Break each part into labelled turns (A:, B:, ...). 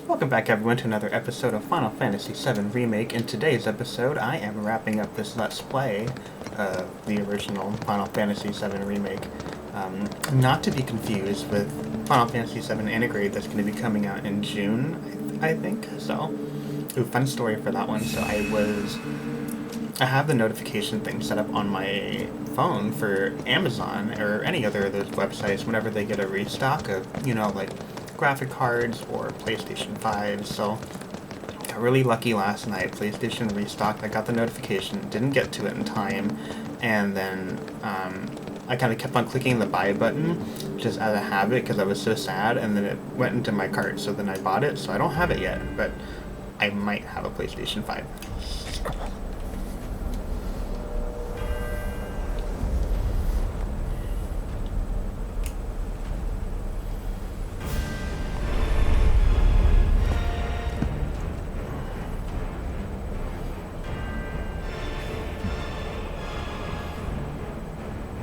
A: Welcome back everyone to another episode of Final Fantasy VII Remake. In today's episode, I am wrapping up this Let's Play of the original Final Fantasy VII Remake. Not to be confused with Final Fantasy VII Integrate that's going to be coming out in June, I think. So, fun story for that one. So I have the notification thing set up on my phone for Amazon or any other of those websites whenever they get a restock of, like graphic cards or PlayStation 5. So got really lucky last night. PlayStation restocked. I got the notification, didn't get to it in time, and then I kind of kept on clicking the buy button just out of habit because I was so sad, and then it went into my cart. So then I bought it. So I don't have it yet, but I might have a PlayStation 5.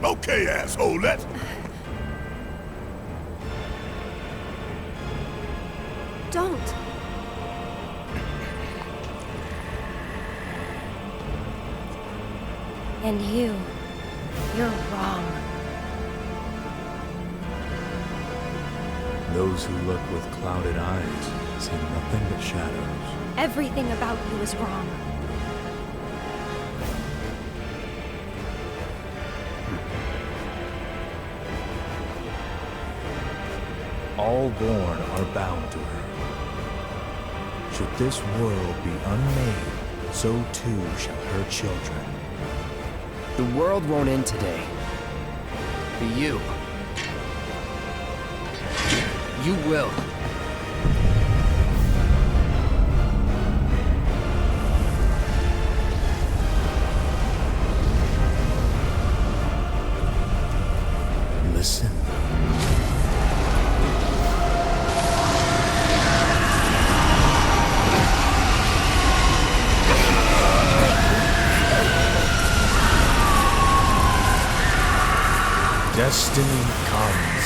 B: Okay, asshole, let's...
C: Don't! And you're wrong.
D: Those who look with clouded eyes see nothing but shadows.
C: Everything about you is wrong.
D: All born are bound to her. Should this world be unmade, so too shall her children.
E: The world won't end today. But you will.
D: Listen. Destiny comes.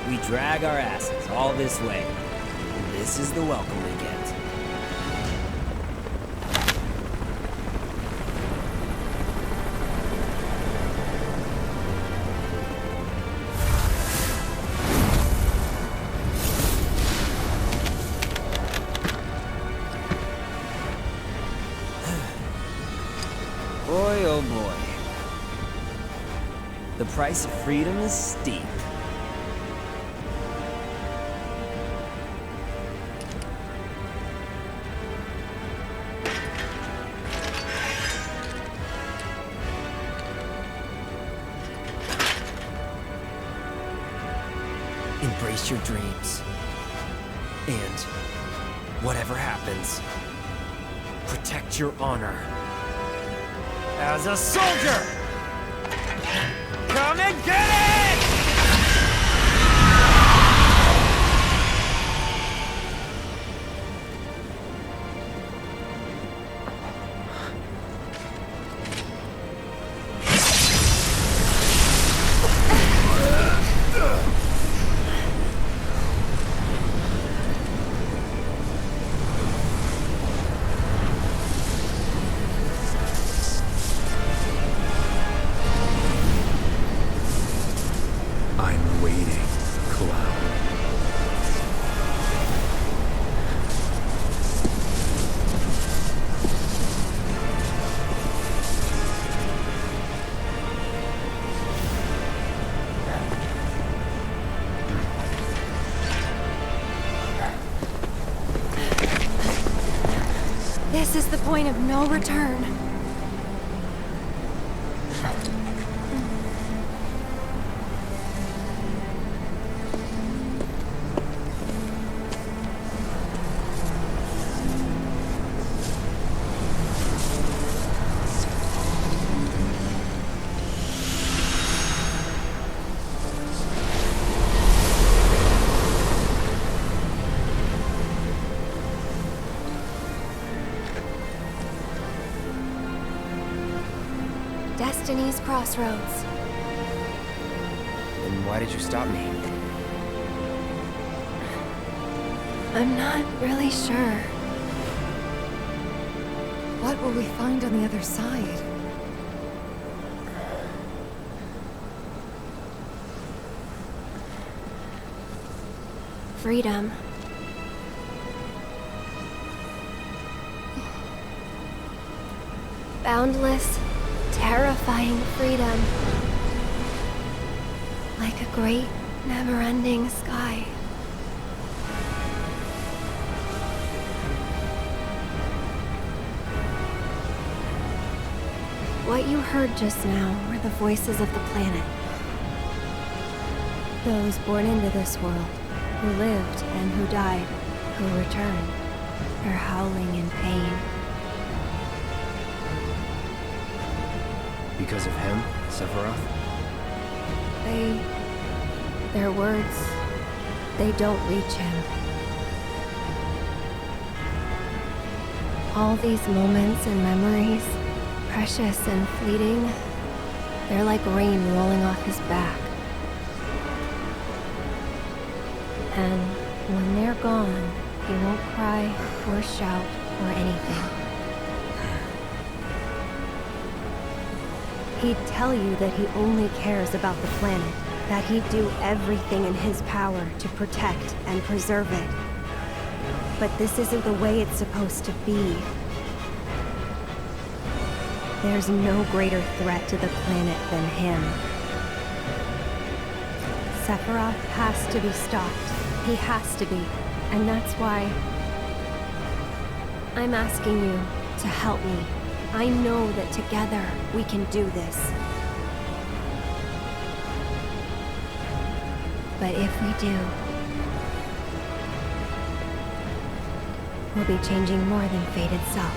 F: We drag our asses all this way. And this is the welcome we get. Boy, oh boy. The price of freedom is steep. Embrace your dreams. And whatever happens, protect your honor. As a soldier! Come and get it!
D: I'm waiting, Cloud.
C: This is the point of no return. Destiny's Crossroads.
E: Then why did you stop me?
C: I'm not really sure.
G: What will we find on the other side?
C: Freedom. Boundless, terrifying freedom. Like a great, never-ending sky. What you heard just now were the voices of the planet. Those born into this world, who lived and who died, who returned, are howling in pain.
E: Because of him, Sephiroth?
C: Their words, they don't reach him. All these moments and memories, precious and fleeting, they're like rain rolling off his back. And when they're gone, he won't cry or shout or anything. He'd tell you that he only cares about the planet, that he'd do everything in his power to protect and preserve it. But this isn't the way it's supposed to be. There's no greater threat to the planet than him. Sephiroth has to be stopped. He has to be. And that's why I'm asking you to help me. I know that together we can do this. But if we do, we'll be changing more than fate itself.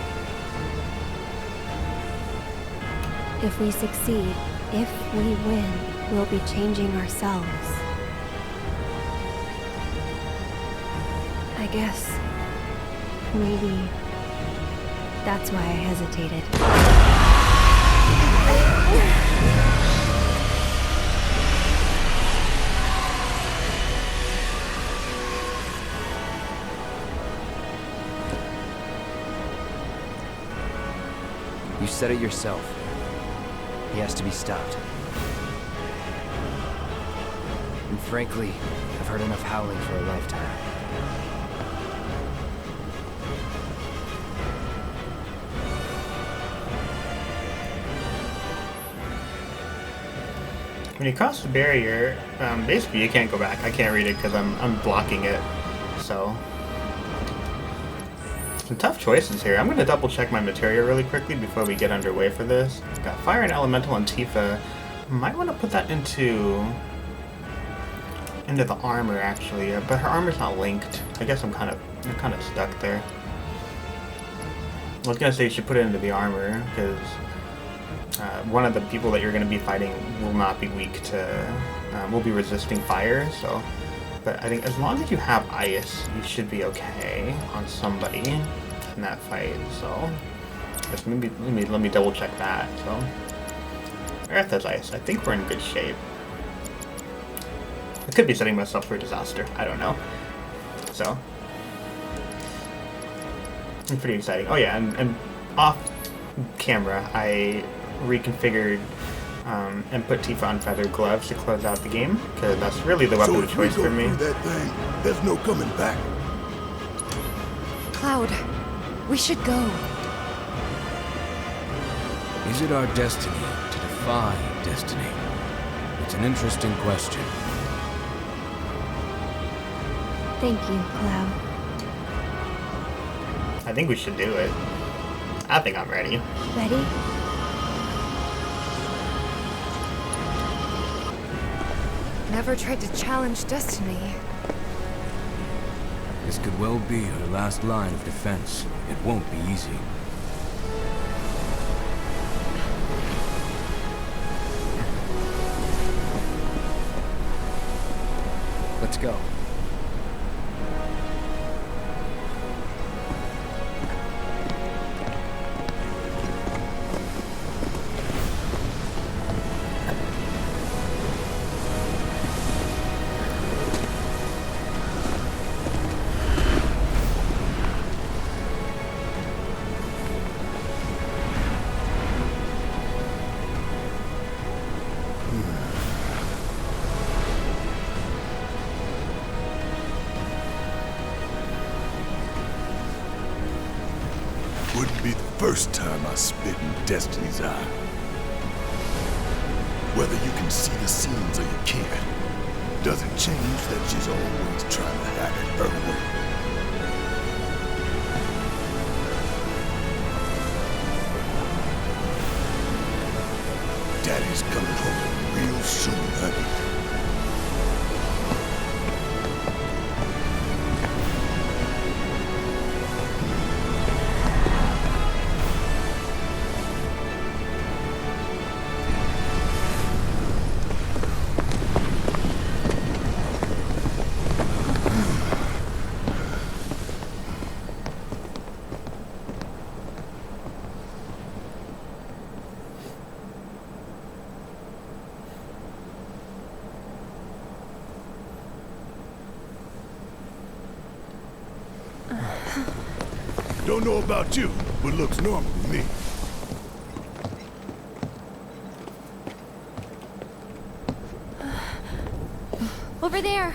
C: If we succeed, if we win, we'll be changing ourselves. I guess maybe that's why I hesitated.
E: You said it yourself. He has to be stopped. And frankly, I've heard enough howling for a lifetime.
A: When you cross the barrier, basically you can't go back. I can't read it because I'm blocking it. So some tough choices here. I'm going to double check my materia really quickly before we get underway for this. Got Fire and Elemental and Tifa. Might want to put that into the armor actually, but her armor's not linked. I guess I'm kind of stuck there. I was gonna say you should put it into the armor because one of the people that you're going to be fighting will not be weak to, will be resisting fire. So, but I think as long as you have ice, you should be okay on somebody in that fight. So, just let me double check that. So, Earth has ice. I think we're in good shape. I could be setting myself for a disaster. I don't know. So, it's pretty exciting. Oh yeah, and off camera, I reconfigured and put Tifa on feathered gloves to close out the game, because that's really the weapon of choice for me.
B: So if we go through that thing, there's no coming back.
G: Cloud, we should go.
D: Is it our destiny to defy destiny? It's an interesting question.
C: Thank you, Cloud.
A: I think we should do it. I think I'm ready.
C: Ready?
G: Never tried to challenge destiny.
D: This could well be her last line of defense. It won't be easy.
E: Let's go.
B: Wouldn't be the first time I spit in Destiny's eye. Whether you can see the seams or you can't, doesn't change that she's always trying to have it her way. Daddy's coming home real soon, honey. Don't know about you, but looks normal to me.
G: Over there.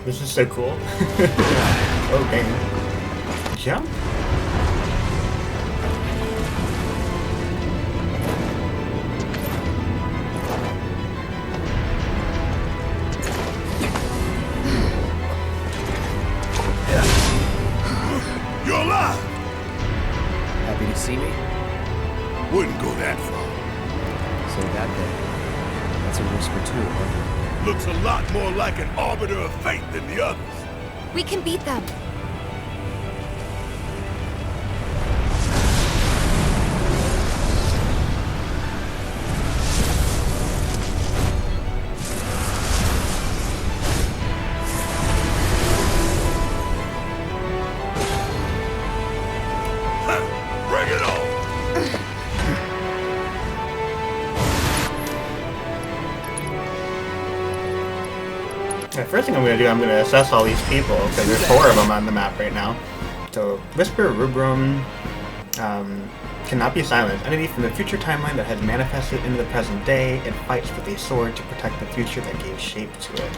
A: This is so cool. Oh, dang. Jump?
B: You're alive!
E: Happy to see me?
B: Wouldn't go that far.
E: Say that then. That's a whisper too, huh?
B: Looks a lot more like an arbiter of fate than the others.
G: We can beat them.
B: Bring it on!
A: The first thing I'm going to do, I'm going to assess all these people, because there's 4 of them on the map right now. So, Whisper Rubrum cannot be silenced. Entity from the future timeline that has manifested into the present day. It fights with a sword to protect the future that gave shape to it.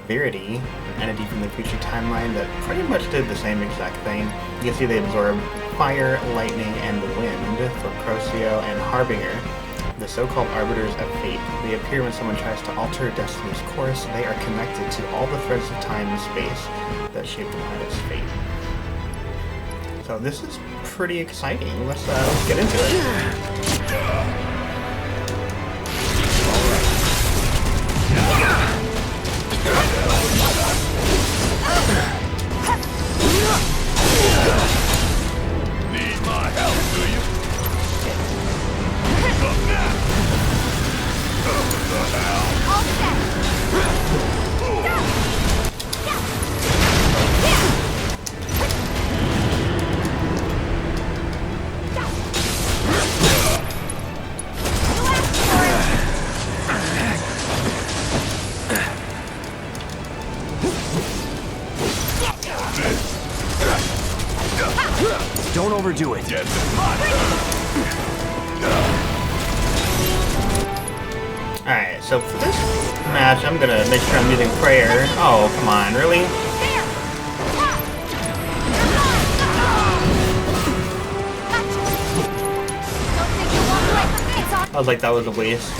A: Verity, an entity from the future timeline that pretty much did the same exact thing. You can see they absorb fire, lightning, and wind for Crocio and Harbinger, the so-called arbiters of fate. They appear when someone tries to alter destiny's course. They are connected to all the threads of time and space that shape the planet's fate. So this is pretty exciting. Let's get into it.
B: Need my help, do you? Look now! What the hell?
G: All set.
E: Don't overdo it.
B: Get the pot!
A: Alright, so for this match, I'm gonna make sure I'm using prayer. Oh, come on, really? I was like, that was a waste.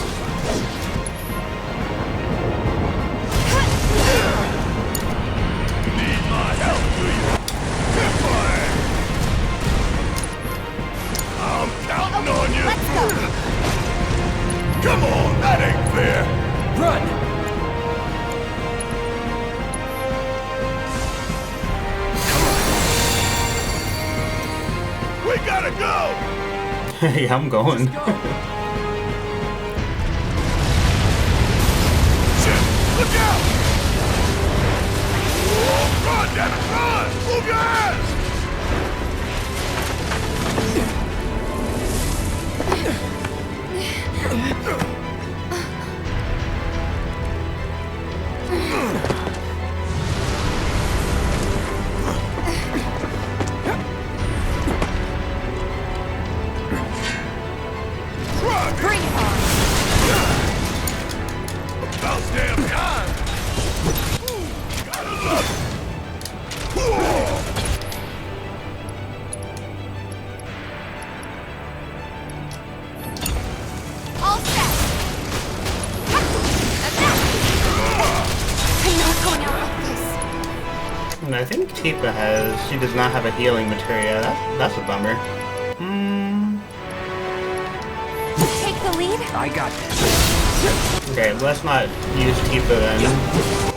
B: Need my help, do you? I'm counting on you!
G: Let's go.
B: Come on, that ain't fair!
E: Run!
B: We gotta go!
A: Yeah, I'm going.
B: Shit! Look out! Oh, run, damn it, run! Move your ass!
G: Bring it on.
B: About damn time! Gotta love it!
G: All set. That's it. I'm not going out like this.
A: And I think Tifa has... She does not have a healing materia. That's a bummer.
G: Take the lead.
E: I got this.
A: Okay, let's not use Tifa then.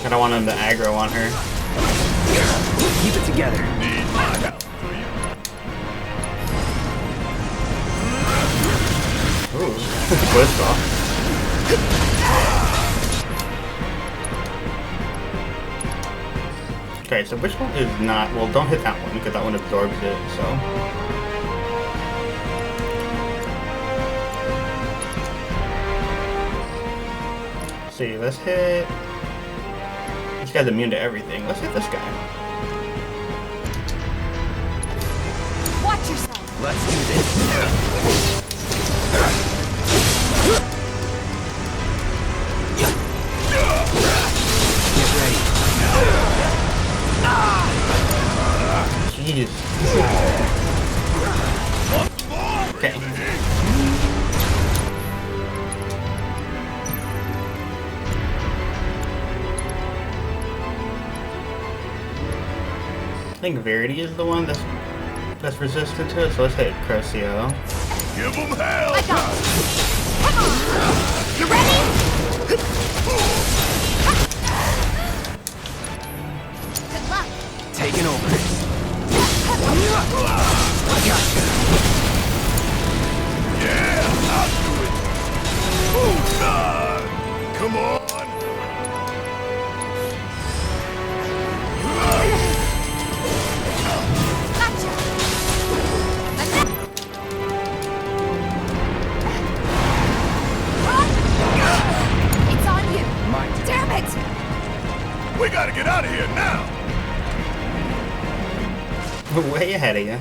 A: I don't want him to aggro on her.
E: Keep it together.
B: Need my help, do you?
A: Ooh, twist off. Okay, so which one is not... Well, don't hit that one, because that one absorbs it, so... See, let's hit... This guy's immune to everything. Let's hit this guy.
G: Watch yourself.
E: Let's do this. Get ready.
A: Jeez. Okay. I think Verity is the one that's resistant to it, so let's hit Crocio.
B: Give them hell!
G: I got it. Come on. You ready?
B: on!
G: Gotcha! It's on you! Damn it!
B: We gotta get out of here now!
A: Way ahead of you.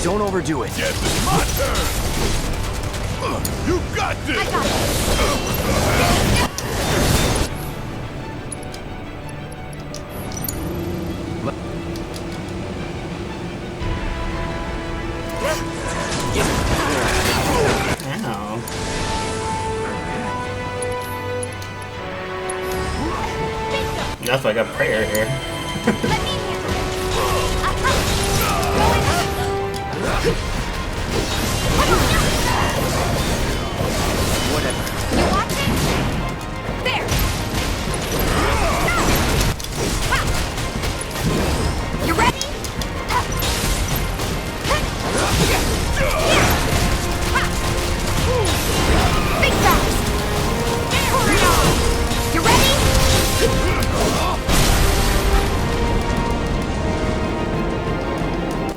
E: Don't overdo it.
B: Yes, it's my turn! You got this!
G: I got it!
A: Ow. That's like a prayer here.
G: Let me handle it!
E: Whatever.
G: You watch it? There! Ha! You ready? Ha! Big bounce! You ready?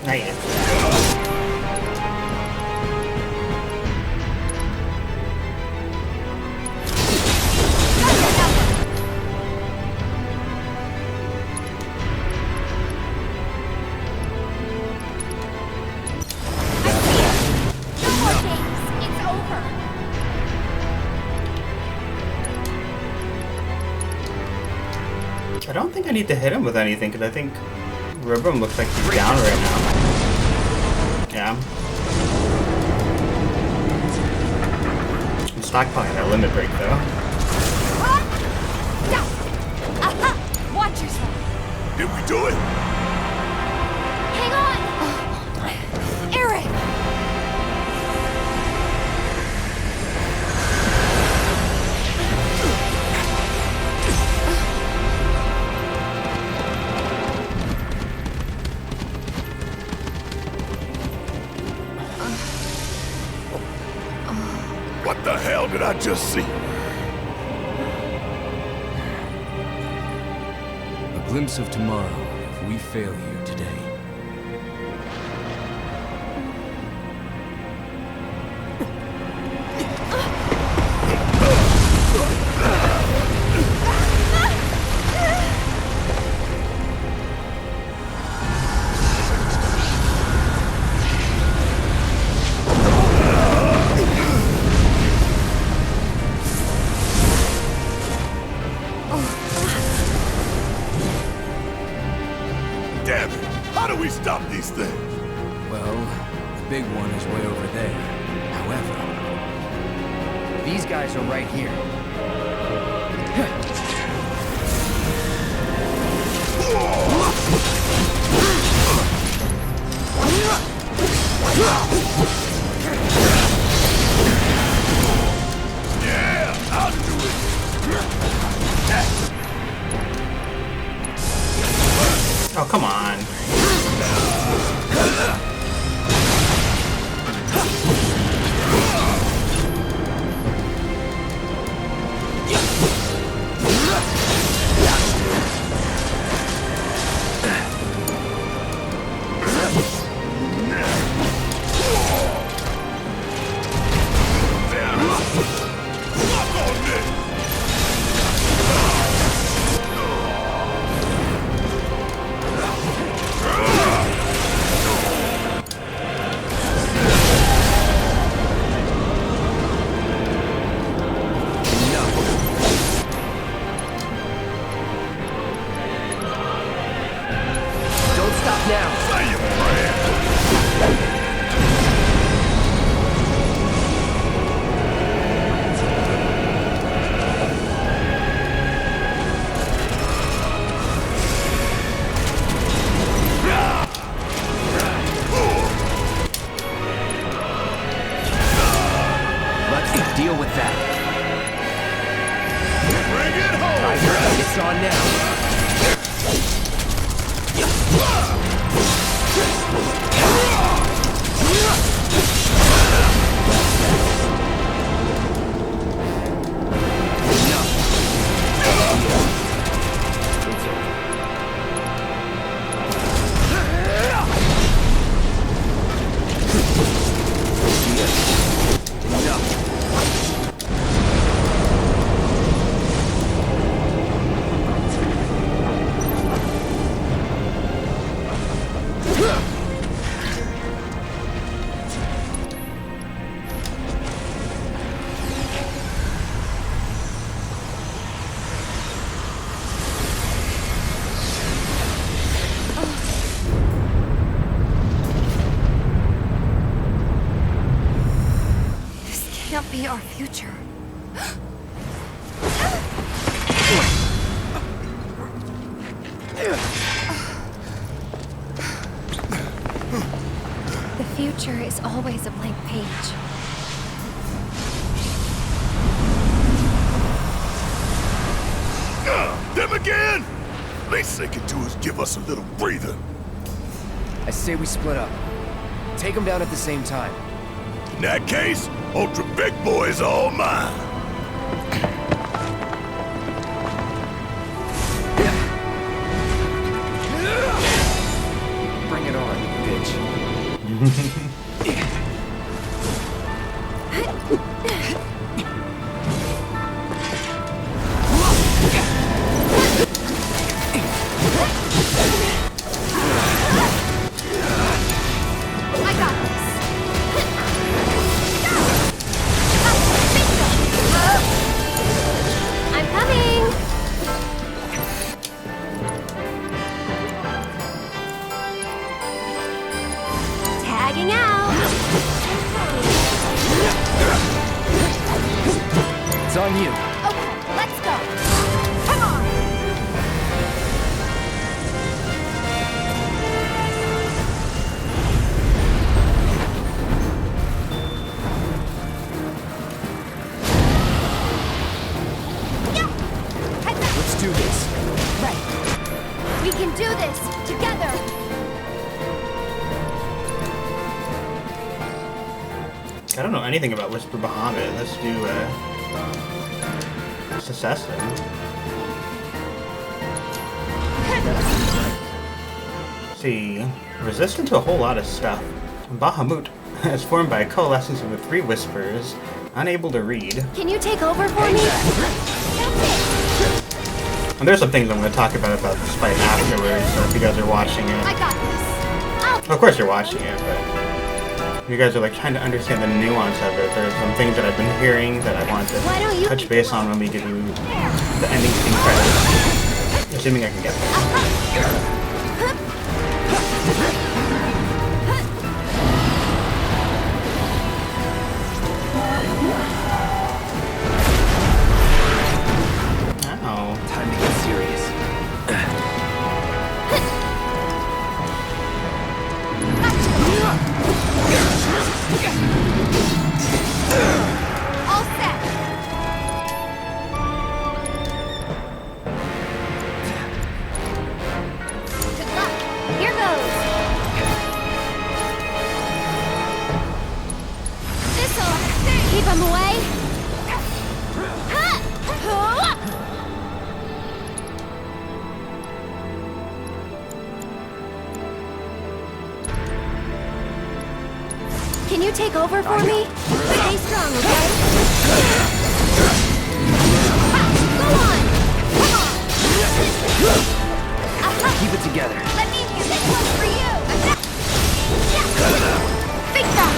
A: Not yet.
G: No more games. It's over.
A: I don't think I need to hit him with anything, because I think Rubrum looks like he's down right now. Yeah. I'm stockpiling that limit break, though.
G: Aha! Watch yourself.
B: Did we do it?
G: Hang on! Eric!
B: What the hell did I just see?
E: A glimpse of tomorrow if we fail here today.
B: Damn it! How do we stop these things?
E: Well, the big one is way over there. However, these guys are right here.
B: Yeah, I'll do it!
A: Oh, come on.
B: Fuck on this!
E: now.
B: Say your prayer.
E: Let's deal with that.
B: Bring it home.
E: It's on now.
G: Can't be our future. The future is always a blank page.
B: Them again? Least they can do is give us a little breather.
E: I say we split up. Take them down at the same time.
B: In that case, Ultra Big Boy is all mine.
E: Bring it on, bitch.
G: I got this. I'm coming. Tagging out.
E: It's on you.
G: Okay, let's go. Come on.
E: Let's do this.
G: Right. We can do this together.
A: I don't know anything about Whisper Bahamut. Let's do, let's assess them. See, resistant to a whole lot of stuff. Bahamut is formed by a coalescence of the three whispers, unable to read.
G: Can you take over for me?
A: And there's some things I'm going to talk about this fight afterwards, so if you guys are watching
G: I
A: it.
G: got this.
A: Of course you're watching it, but you guys are like trying to understand the nuance of it. There's some things that I've been hearing that I want
G: Why don't
A: to
G: you
A: touch base on when we give you the ending scene credits. Assuming I can get there. Ow.
E: Time to get serious.
G: All set. Good luck. Here goes. This'll keep him away. Can you take over for me? Stay strong, okay? Go on! Come on!
E: Keep it together.
G: Let me use this one for you! Big shot!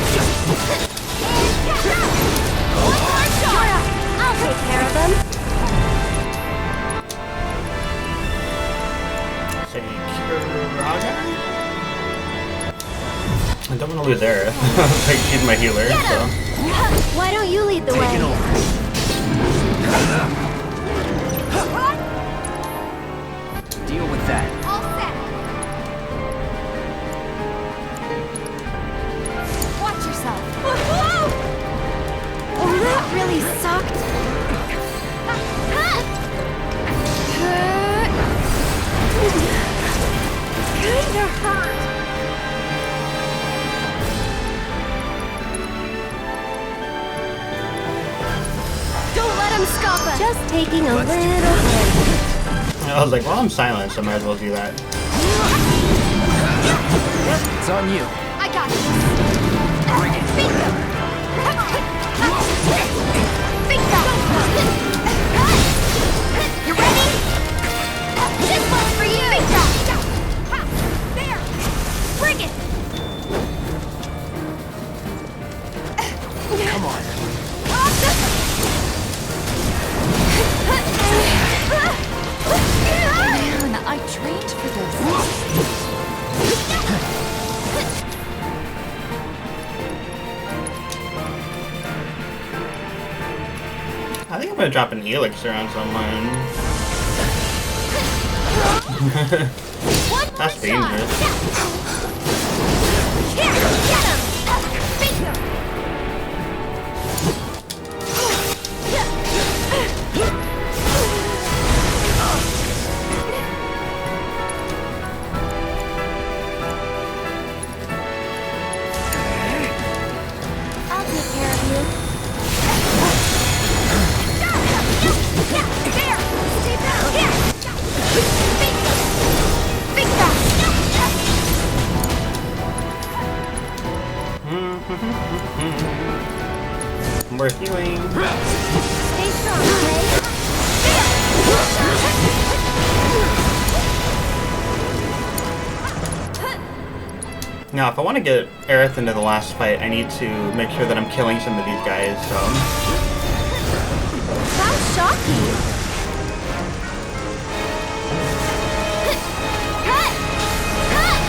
G: One more shot! I'll take care of them.
A: Say Kiraga? I don't want to lose Aerith. Like, she's my healer, so.
C: Why don't you lead the way?
E: Taking over. Deal with that.
G: All set. Watch yourself.
C: Oh, that really sucked. Kinda hurt.
G: Don't let him stop us.
C: Just taking a little break.
A: I was like, well, I'm silent, so I might as well do that.
E: It's on you.
G: I got this. Bring it. Bingo. Come on. Bingo. You ready? This one's for you. Bingo. There. Bring it.
E: Come on.
G: Man, I trained for this.
A: I think I'm gonna drop an helix around someone. That's dangerous.
G: Here, get him. Bingo. I'll take care of you. There! Stay down! Here! Big back!
A: We're healing.
G: Stay strong, okay?
A: Now, if I want to get Aerith into the last fight, I need to make sure that I'm killing some of these guys, so.
G: Sounds shocking. Cut! Cut!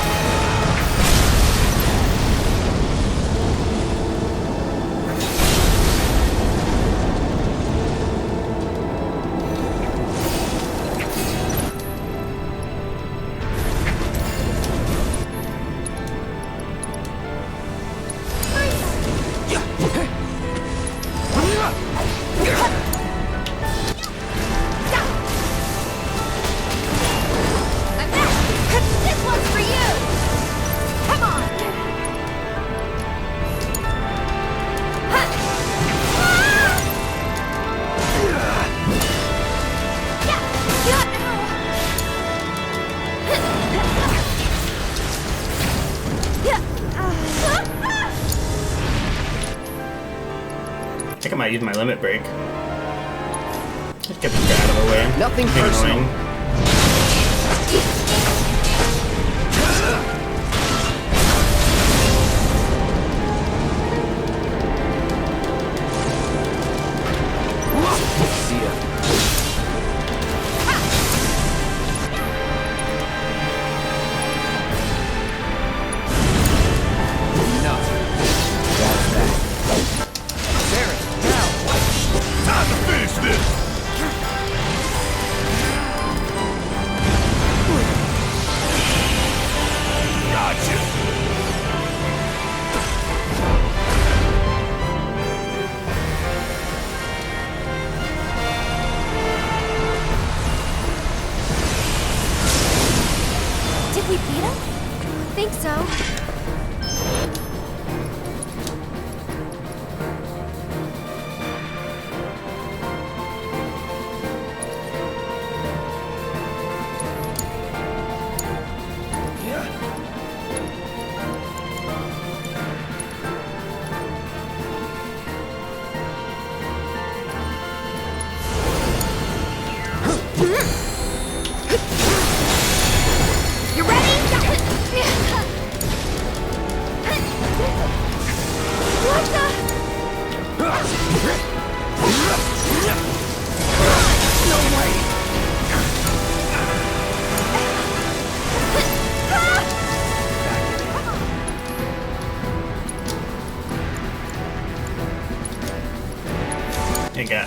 G: I'm back! This one's for you! Come on!
A: I think I might use my limit break. Just get this guy out of the way.
E: Nothing
A: Being
E: personal.
A: annoying.
E: See ya. Enough. That's that. Barry, now.
B: Time to finish this! Gotcha!
G: Did we beat him? Think so. You ready?
A: to go.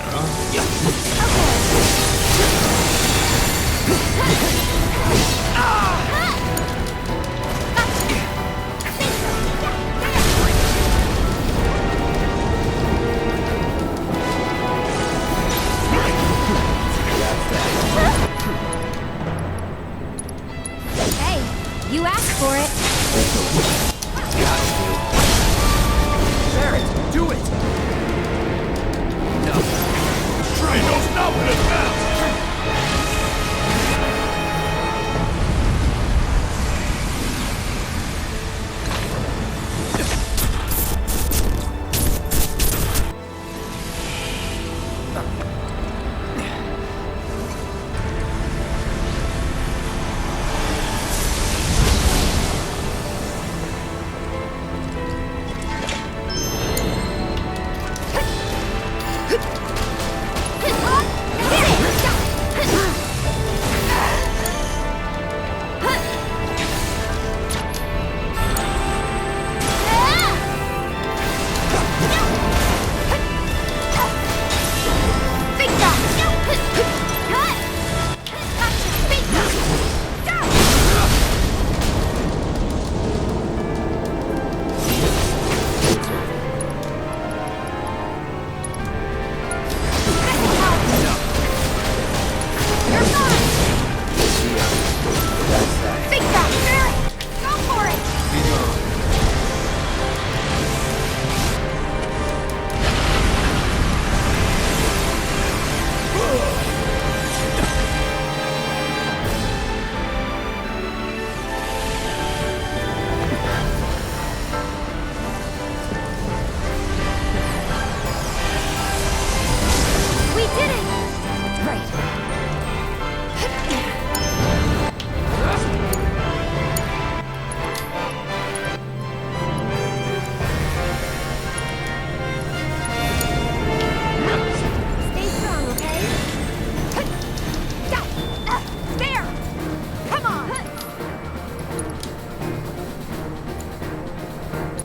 G: Hey, you asked for it.
E: Barrett, do it! No.
B: Train don't stop in his mouth!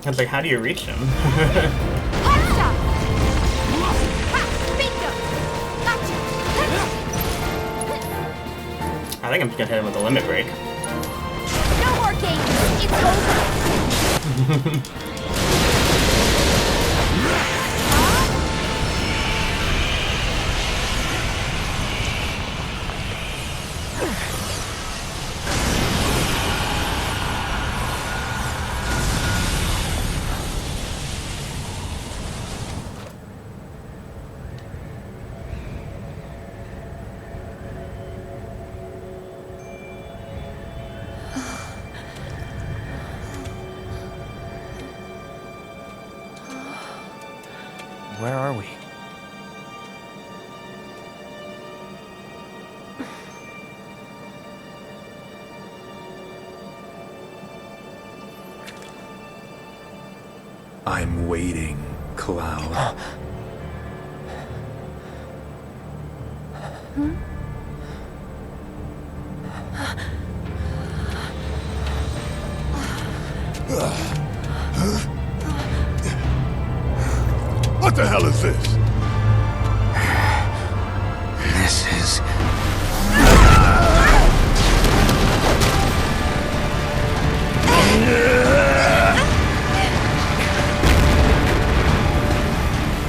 A: I was like, how do you reach him? I think I'm just gonna hit him with a limit break.
G: No more games. It's over.
E: Where are we?
D: I'm waiting, Cloud.
B: What the hell is this?
E: This is...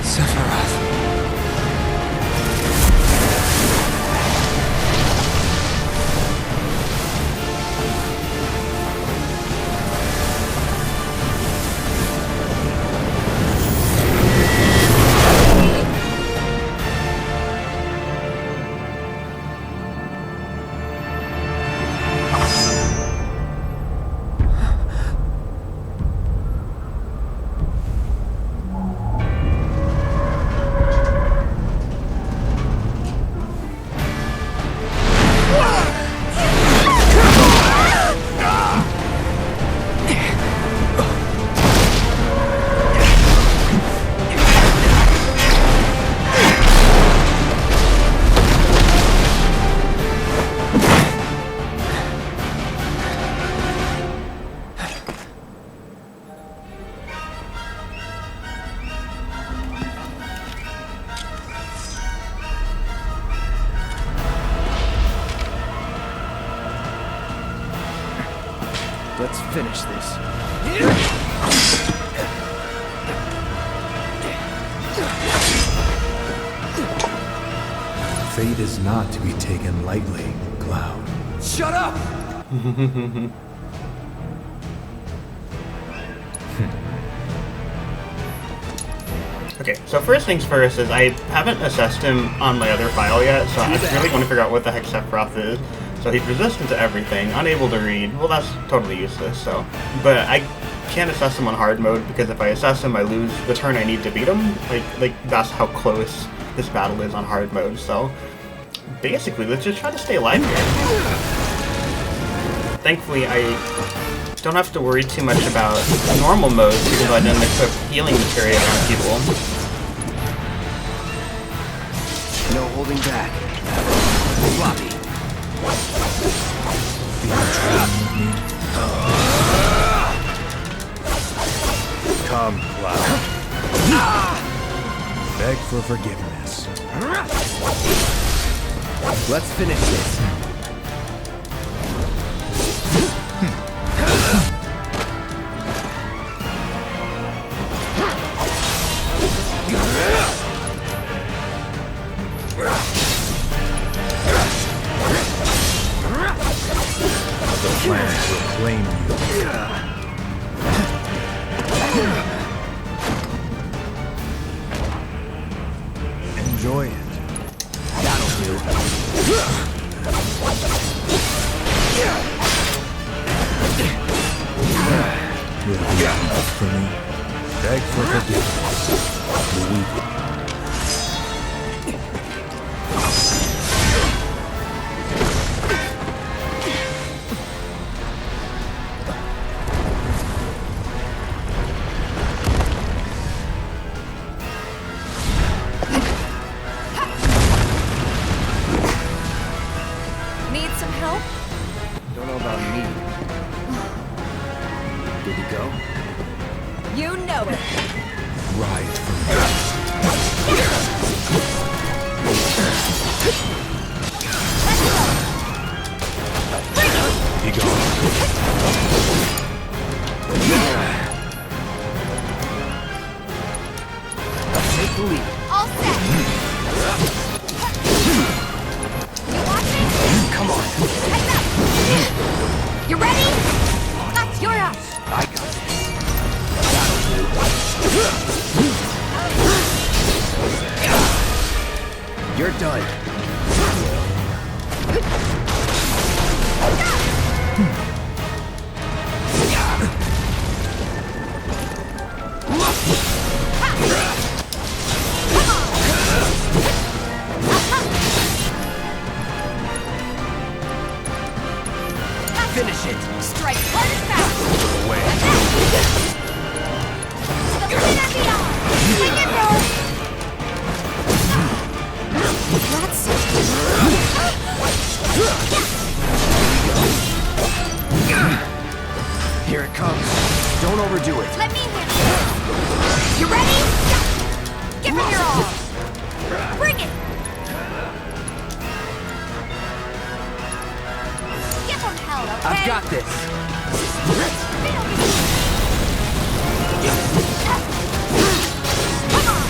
E: Sephiroth. Let's finish this.
D: Fate is not to be taken lightly, Cloud.
E: Shut up!
A: Okay, so first things first is I haven't assessed him on my other file yet, so I really want to figure out what the heck Sephiroth is. So he's resistant to everything, unable to read. Well, that's totally useless, so. But I can't assess him on hard mode, because if I assess him, I lose the turn I need to beat him. Like that's how close this battle is on hard mode, so. Basically, let's just try to stay alive here. Thankfully, I don't have to worry too much about normal modes because I didn't equip healing materia on people.
E: No holding back. Floppy.
D: Come, Cloud. Beg for forgiveness.
E: Let's finish this.
D: The plan will claim you. Enjoy it.
E: That'll do.
D: Will it be enough for me? Beg for forgiveness. Luigi.
G: Need some help?
E: Don't know about me. Did he go?
G: You know it.
D: Ride for me. Be gone.
E: Take the lead.
G: All set. You watching?
E: Come on.
G: Heads up. You ready? That's your up.
E: I got this. That'll do. You're done. Finish it.
G: Strike hard and fast.
D: Away.
G: The fin and beyond. Swing and roll. That's
E: Here it comes. Don't overdo it.
G: Let me handle it. You ready? Give him your all. Bring it. Give him hell, okay?
E: I've got this.
G: Come on.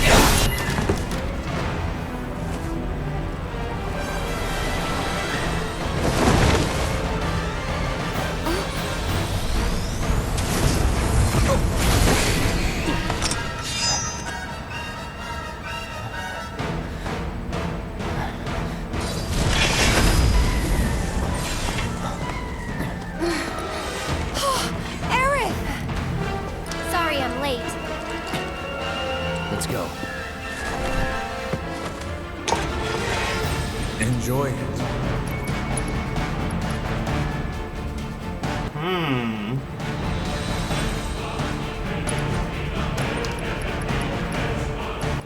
G: Aerith! Sorry I'm late.
E: Let's go.
D: Enjoy it.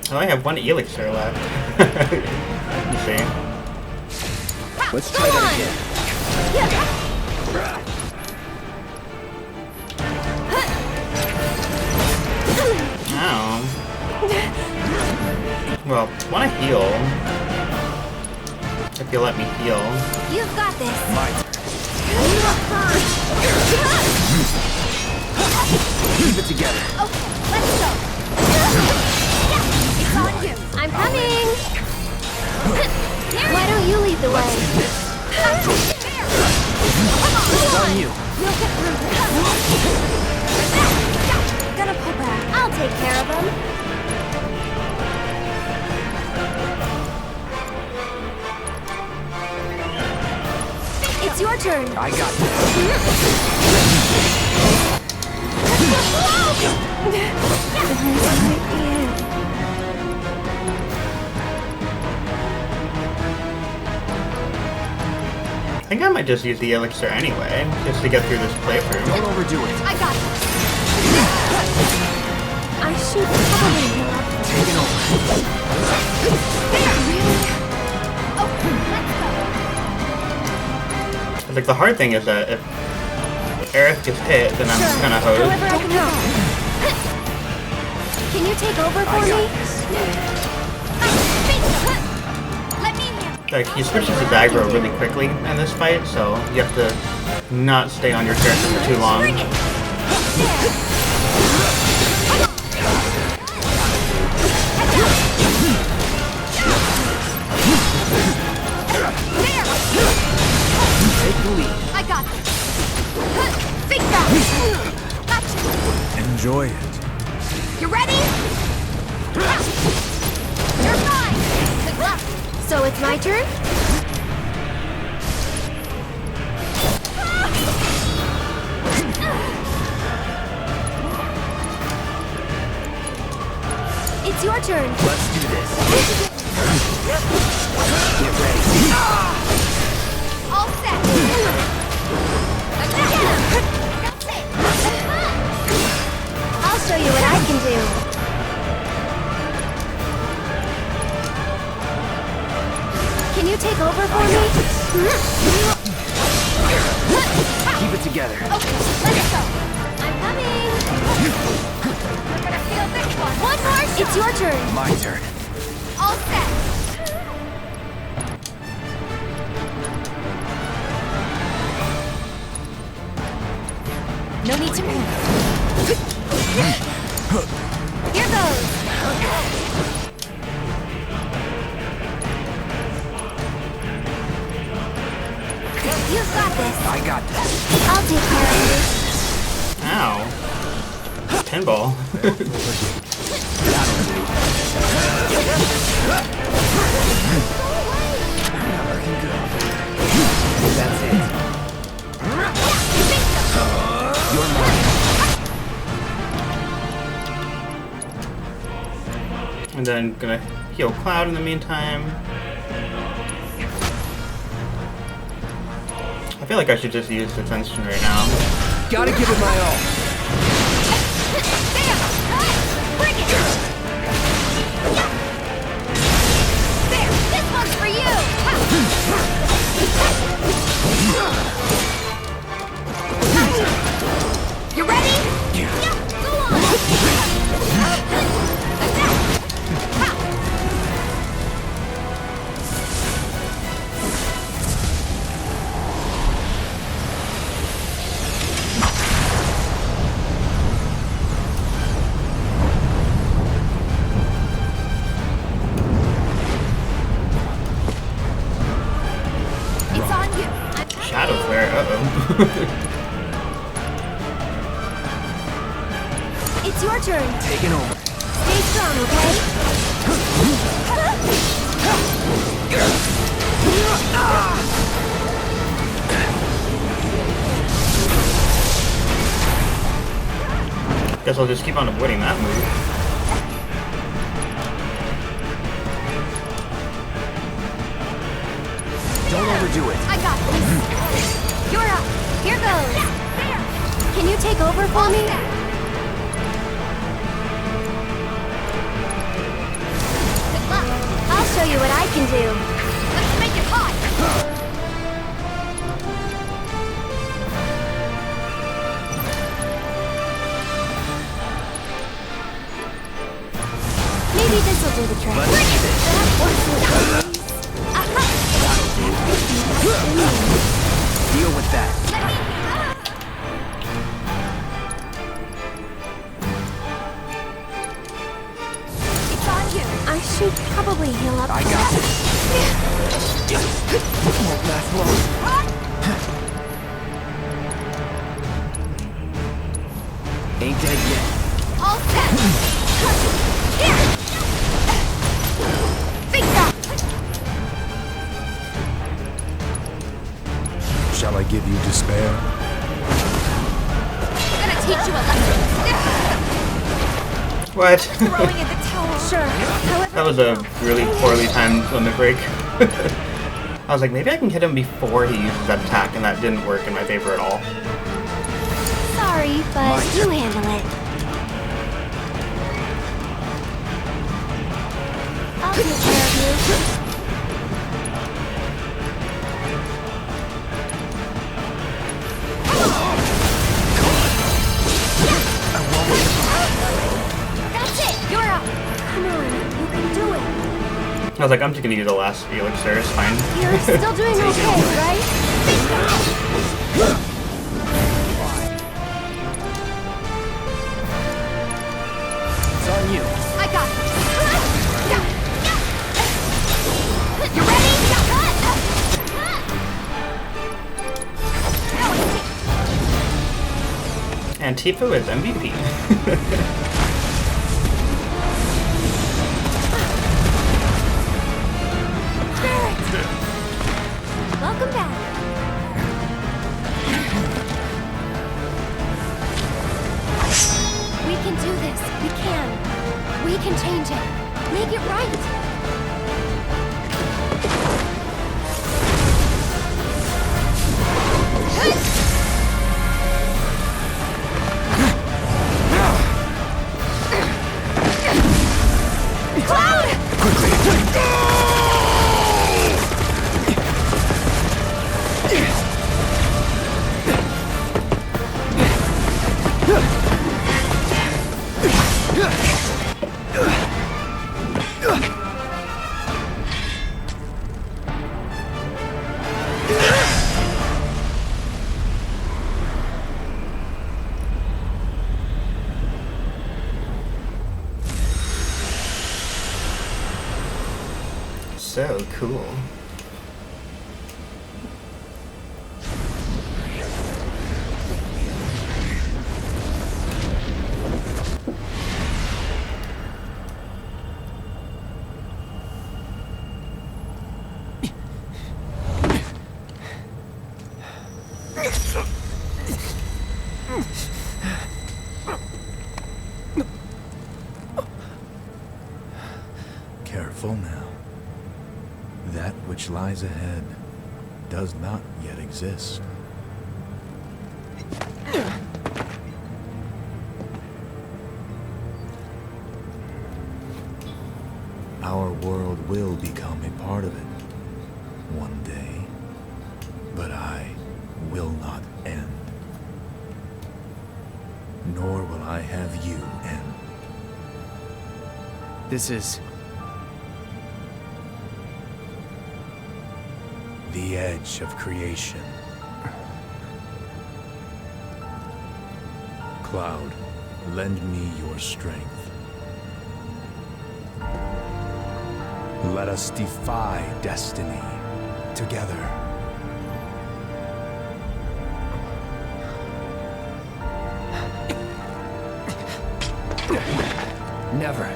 A: I only have one elixir left. Let's see.
E: Let's try that again.
A: Ow. Well, I want to heal. If you let me heal.
G: You've got this.
E: My
G: You look fine.
C: turn.
E: I got this.
A: I think I might just use the elixir anyway, just to get through this playthrough.
E: Don't overdo it.
G: I got it.
C: I should probably heal up.
E: Taking over.
G: There, really? Oh, let's go.
A: Like, the hard thing is that if Aerith gets hit, then I'm kind of hosed.
C: However I can help. Can you take over for
E: I
C: me?
E: got this.
G: Let me handle.
A: Like, he switches to aggro really quickly in this fight, so you have to not stay on your character for too long.
G: Bring it.
E: Take the lead.
G: I got it. Big bounce. Gotcha.
D: Enjoy it.
G: You ready? You're fine. Good luck.
C: So it's my turn? It's your turn.
E: Let's do this. Get ready.
G: All set. That's it.
C: I'll show you what I can do. Can you take over for me?
E: Keep it together.
G: Okay, let's go. I'm coming. We're gonna feel this one. One more shot.
C: It's your turn.
E: My turn.
G: All set.
C: No need to panic. Here goes. You've got this.
E: I got this.
C: I'll take care of
A: Ow. Pinball.
E: That's it. You're mine.
A: And then gonna heal Cloud in the meantime. I feel like I should just use Detention right now.
E: Gotta give it my all.
G: There. Bring it. There. This one's for you. You ready? Yeah. Go on. It's on you.
A: Shadow Flare, uh-oh.
C: It's your turn.
E: Taking over.
C: Stay strong, okay?
A: Guess I'll just keep on avoiding that move.
E: Don't overdo it.
G: I got this.
C: You're up. Here goes.
G: There.
C: Can you take over for me?
G: Good luck.
C: I'll show you what I can do.
G: Let's make it hot.
C: Maybe this'll do the trick.
E: Let's do this. Deal with that.
G: It's on you.
C: I should probably heal up.
E: I got this. Won't last long. Ain't dead yet.
G: All set. Here. Big shot.
D: Shall I I give you despair?
G: I'm gonna teach you a lesson.
A: What?
G: Throwing in the towel.
C: Sure. However,
A: That was a really poorly timed limit break. I was like, maybe I can hit him before he uses that attack, and that didn't work in my favor at all.
C: sorry, but you handle it. I'll take care of you.
G: That's it. You're up.
C: Come on, you can do it.
A: I was like, I'm just gonna use the last elixir, it's fine.
C: You're still doing okay, right?
E: It's on you.
G: I got it. You ready?
A: And Tifu is MVP.
C: Welcome back. We can do this. We can. We can change it. Make it right.
A: So cool.
D: Careful now. That which lies ahead does not yet exist. Our world will become a part of it one day, but I will not end. Nor will I have you end.
E: This is...
D: The edge of creation. Cloud, lend me your strength. Let us defy destiny together.
E: Never.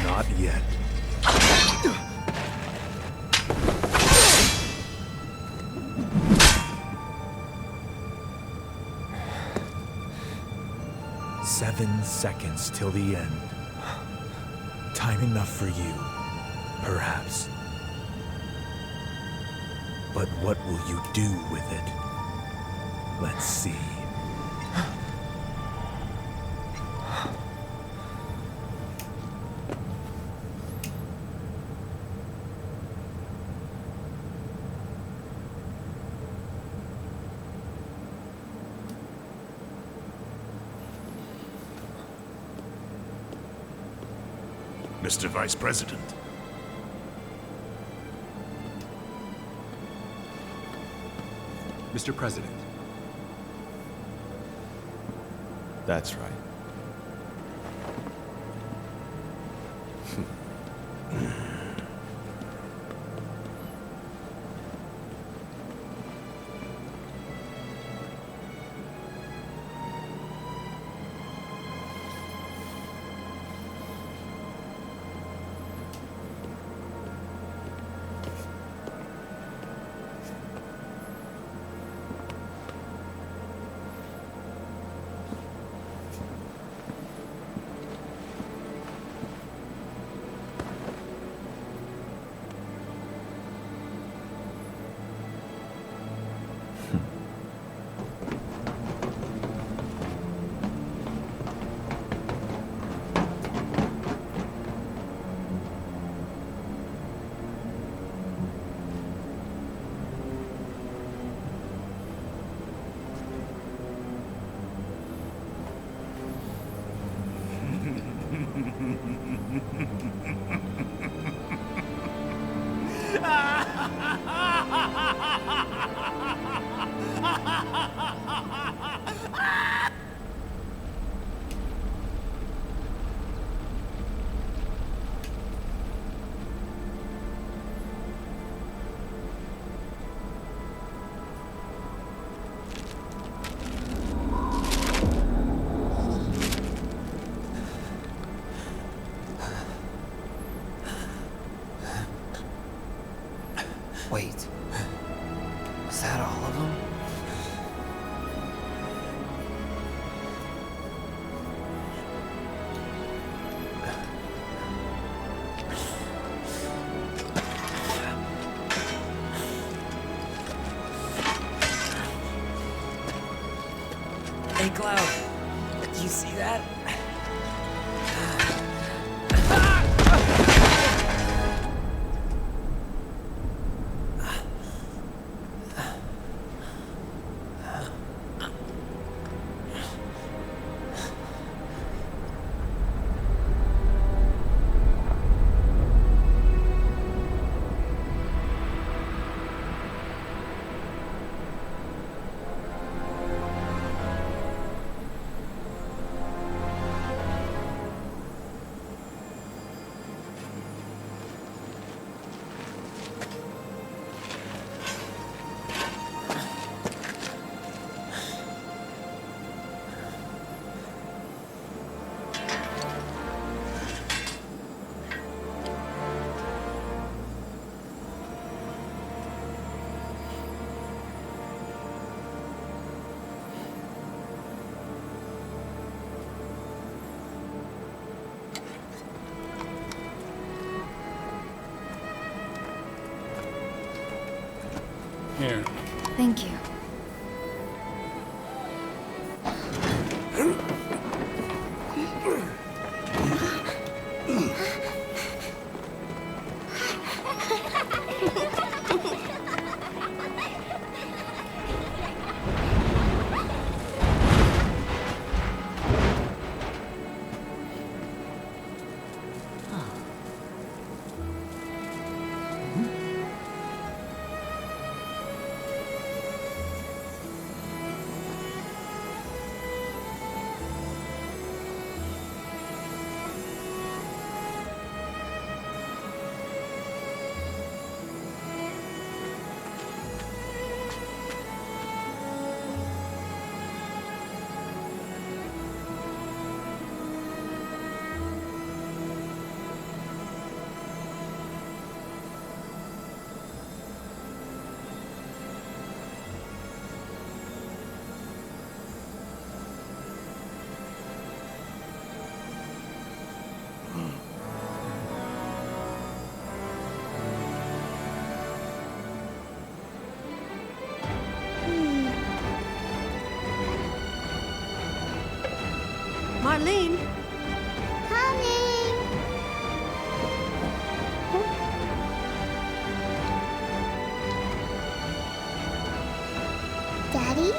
D: Not yet. Seven seconds till the end. Time enough for you, perhaps. But what will you do with it? Let's see.
B: Mr. Vice President.
E: Mr. President.
D: That's right.
H: Wait. Was that all of them?
F: Hey, Cloud. Did you see that?
E: Here.
G: Thank you.
C: Marlene!
G: Coming! Daddy?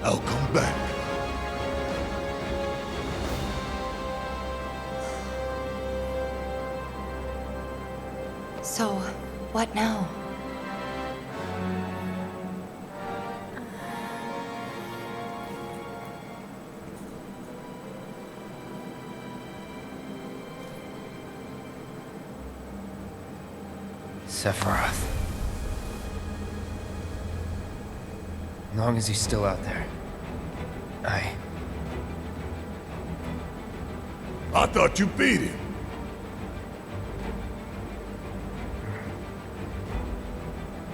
B: I'll come back.
G: So, what now?
H: Sephiroth. As long as he's still out there,
B: I thought you beat him.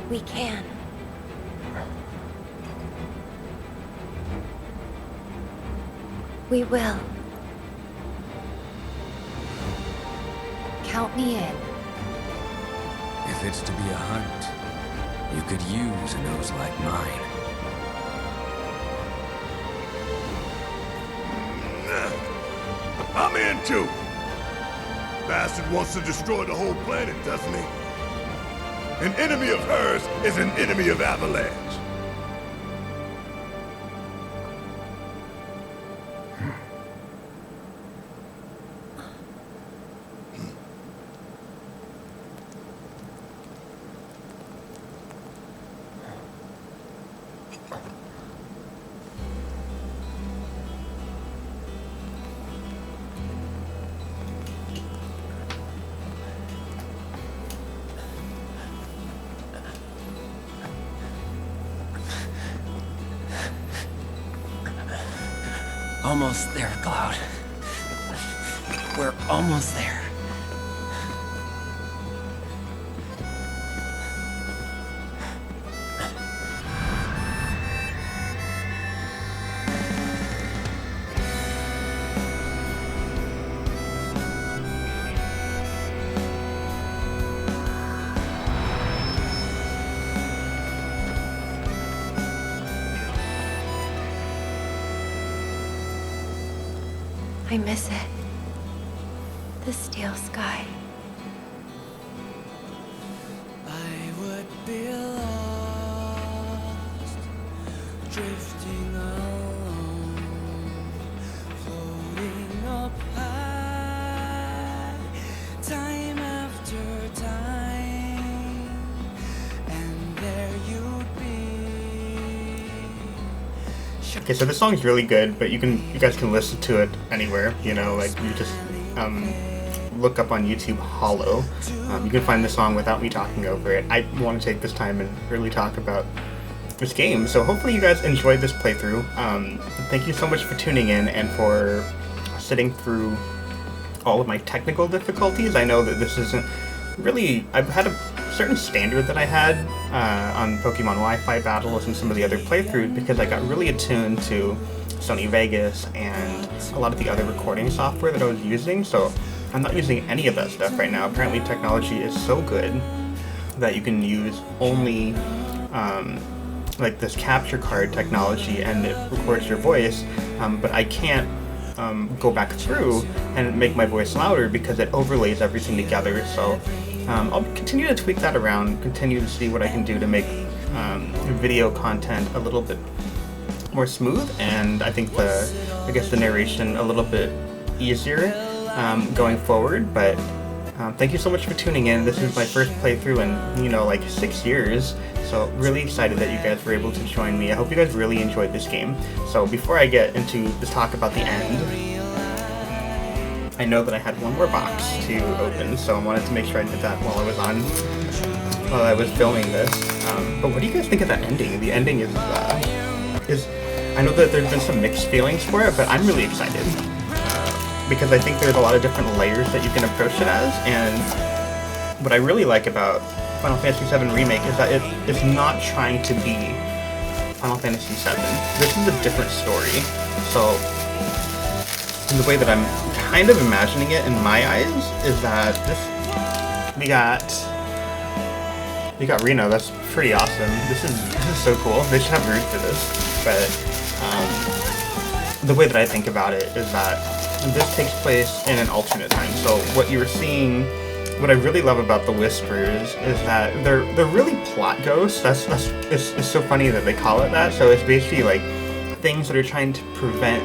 G: We can. We will. Count me in.
E: If it's to be a hunt, you could use a nose like mine.
B: I'm in too. Bastard wants to destroy the whole planet, doesn't he? An enemy of hers is an enemy of Avalanche.
F: Almost there, Cloud. We're almost there.
G: I miss it. The steel sky.
I: I would be lost, drifting alone, floating up high, time after time, and there you'd be.
A: Okay, so this song's really good, but you guys can listen to it anywhere, you know, like you just look up on YouTube Hollow. You can find the song without me talking over it. I want to take this time and really talk about this game, so hopefully you guys enjoyed this playthrough. Thank you so much for tuning in and for sitting through all of my technical difficulties. I know that this isn't really... I've had a certain standard that I had on Pokemon Wi-Fi battles and some of the other playthroughs because I got really attuned to Sony Vegas and a lot of the other recording software that I was using, so I'm not using any of that stuff right now. Apparently technology is so good that you can use only like this capture card technology and it records your voice, but I can't go back through and make my voice louder because it overlays everything together. So I'll continue to tweak that around, continue to see what I can do to make video content a little bit more smooth, and I think the narration a little bit easier going forward. But thank you so much for tuning in. This is my first playthrough in, you know, like 6 years, so really excited that you guys were able to join me. I hope you guys really enjoyed this game. So before I get into the talk about the end, I know that I had one more box to open, so I wanted to make sure I did that while I was filming this. But what do you guys think of that ending? The ending is I know that there's been some mixed feelings for it, but I'm really excited because I think there's a lot of different layers that you can approach it as, and what I really like about Final Fantasy VII Remake is that it is not trying to be Final Fantasy VII. This is a different story, so in the way that I'm kind of imagining it in my eyes is that we got Reno. That's pretty awesome. This is so cool. They should have root for this, but the way that I think about it is that this takes place in an alternate time. So what you were seeing, what I really love about the Whispers is that they're really plot ghosts. It's so funny that they call it that. So it's basically like things that are trying to prevent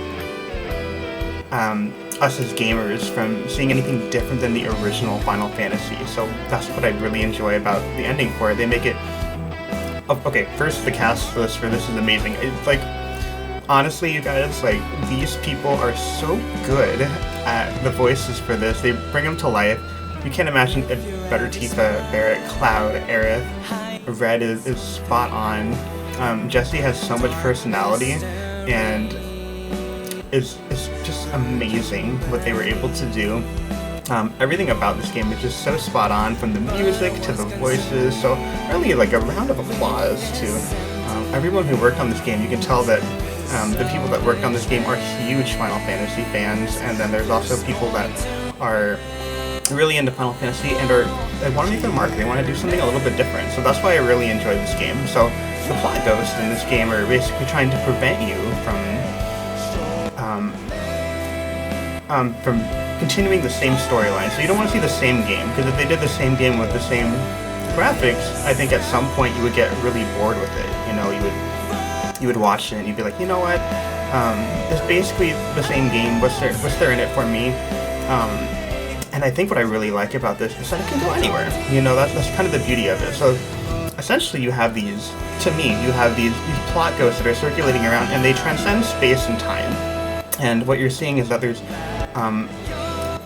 A: us as gamers from seeing anything different than the original Final Fantasy. So that's what I really enjoy about the ending for it. They make it... Okay, first, the cast list for this is amazing. It's like, honestly, you guys, like, these people are so good at the voices for this. They bring them to life. You can't imagine a better Tifa, Barrett, Cloud, Aerith. Red is spot on. Jesse has so much personality, and it's just amazing what they were able to do. Everything about this game is just so spot on, from the music to the voices. So really, like, a round of applause to everyone who worked on this game. You can tell that the people that worked on this game are huge Final Fantasy fans, and then there's also people that are really into Final Fantasy and they want to make their mark. They want to do something a little bit different. So that's why I really enjoy this game. So the plot ghosts in this game are basically trying to prevent you from continuing the same storyline. So you don't want to see the same game, because if they did the same game with the same graphics, I think at some point you would get really bored with it. You know, you would watch it and you'd be like, you know what, it's basically the same game. What's there in it for me? And I think what I really like about this is that it can go anywhere. You know, that's kind of the beauty of it. So essentially you have these, to me, you have these plot ghosts that are circulating around, and they transcend space and time. And what you're seeing is that there's,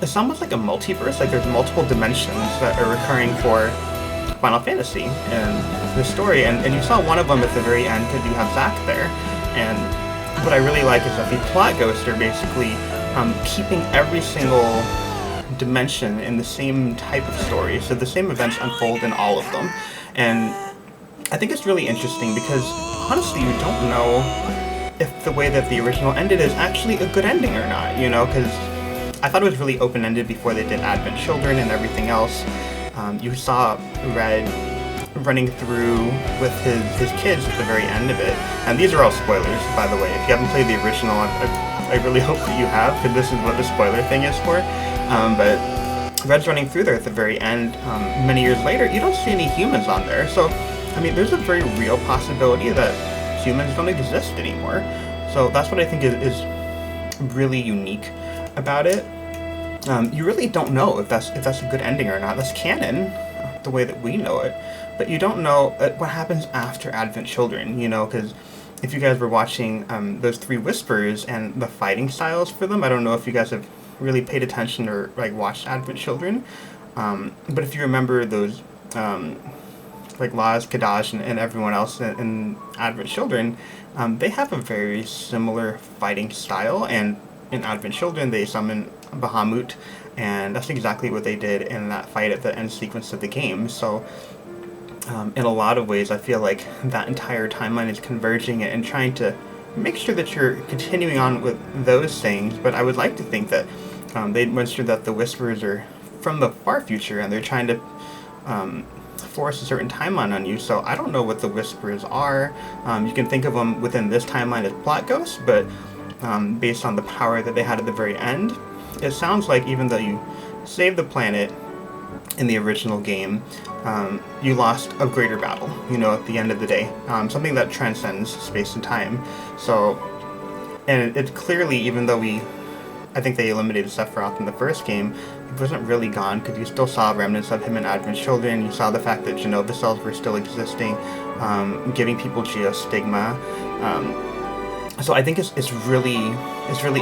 A: it's almost like a multiverse, like there's multiple dimensions that are recurring for Final Fantasy and the story. And you saw one of them at the very end because you have Zack there. And what I really like is that the plot ghosts are basically keeping every single dimension in the same type of story, so the same events unfold in all of them. And I think it's really interesting because honestly you don't know if the way that the original ended is actually a good ending or not, you know, because I thought it was really open-ended before they did Advent Children and everything else. You saw Red running through with his kids at the very end of it, and these are all spoilers, by the way. If you haven't played the original, I really hope that you have, because this is what the spoiler thing is for. But Red's running through there at the very end. Many years later, you don't see any humans on there. So, I mean, there's a very real possibility that humans don't exist anymore. So that's what I think is really unique about it. You really don't know if that's a good ending or not. That's canon, the way that we know it. But you don't know what happens after Advent Children, you know, because if you guys were watching those three Whispers and the fighting styles for them, I don't know if you guys have really paid attention or like watched Advent Children, but if you remember those like Laz, Kadaj, and everyone else in Advent Children, they have a very similar fighting style, and in Advent Children they summon Bahamut, and that's exactly what they did in that fight at the end sequence of the game. So in a lot of ways I feel like that entire timeline is converging and trying to make sure that you're continuing on with those things, but I would like to think that they mentioned that the Whisperers are from the far future and they're trying to force a certain timeline on you. So I don't know what the Whisperers are. You can think of them within this timeline as plot ghosts, but based on the power that they had at the very end, it sounds like even though you saved the planet in the original game, you lost a greater battle, you know, at the end of the day. Something that transcends space and time. So, and it clearly, even though I think they eliminated Sephiroth in the first game, it wasn't really gone, because you still saw remnants of him in Advent Children. You saw the fact that Genova cells were still existing, giving people geostigma. So I think it's really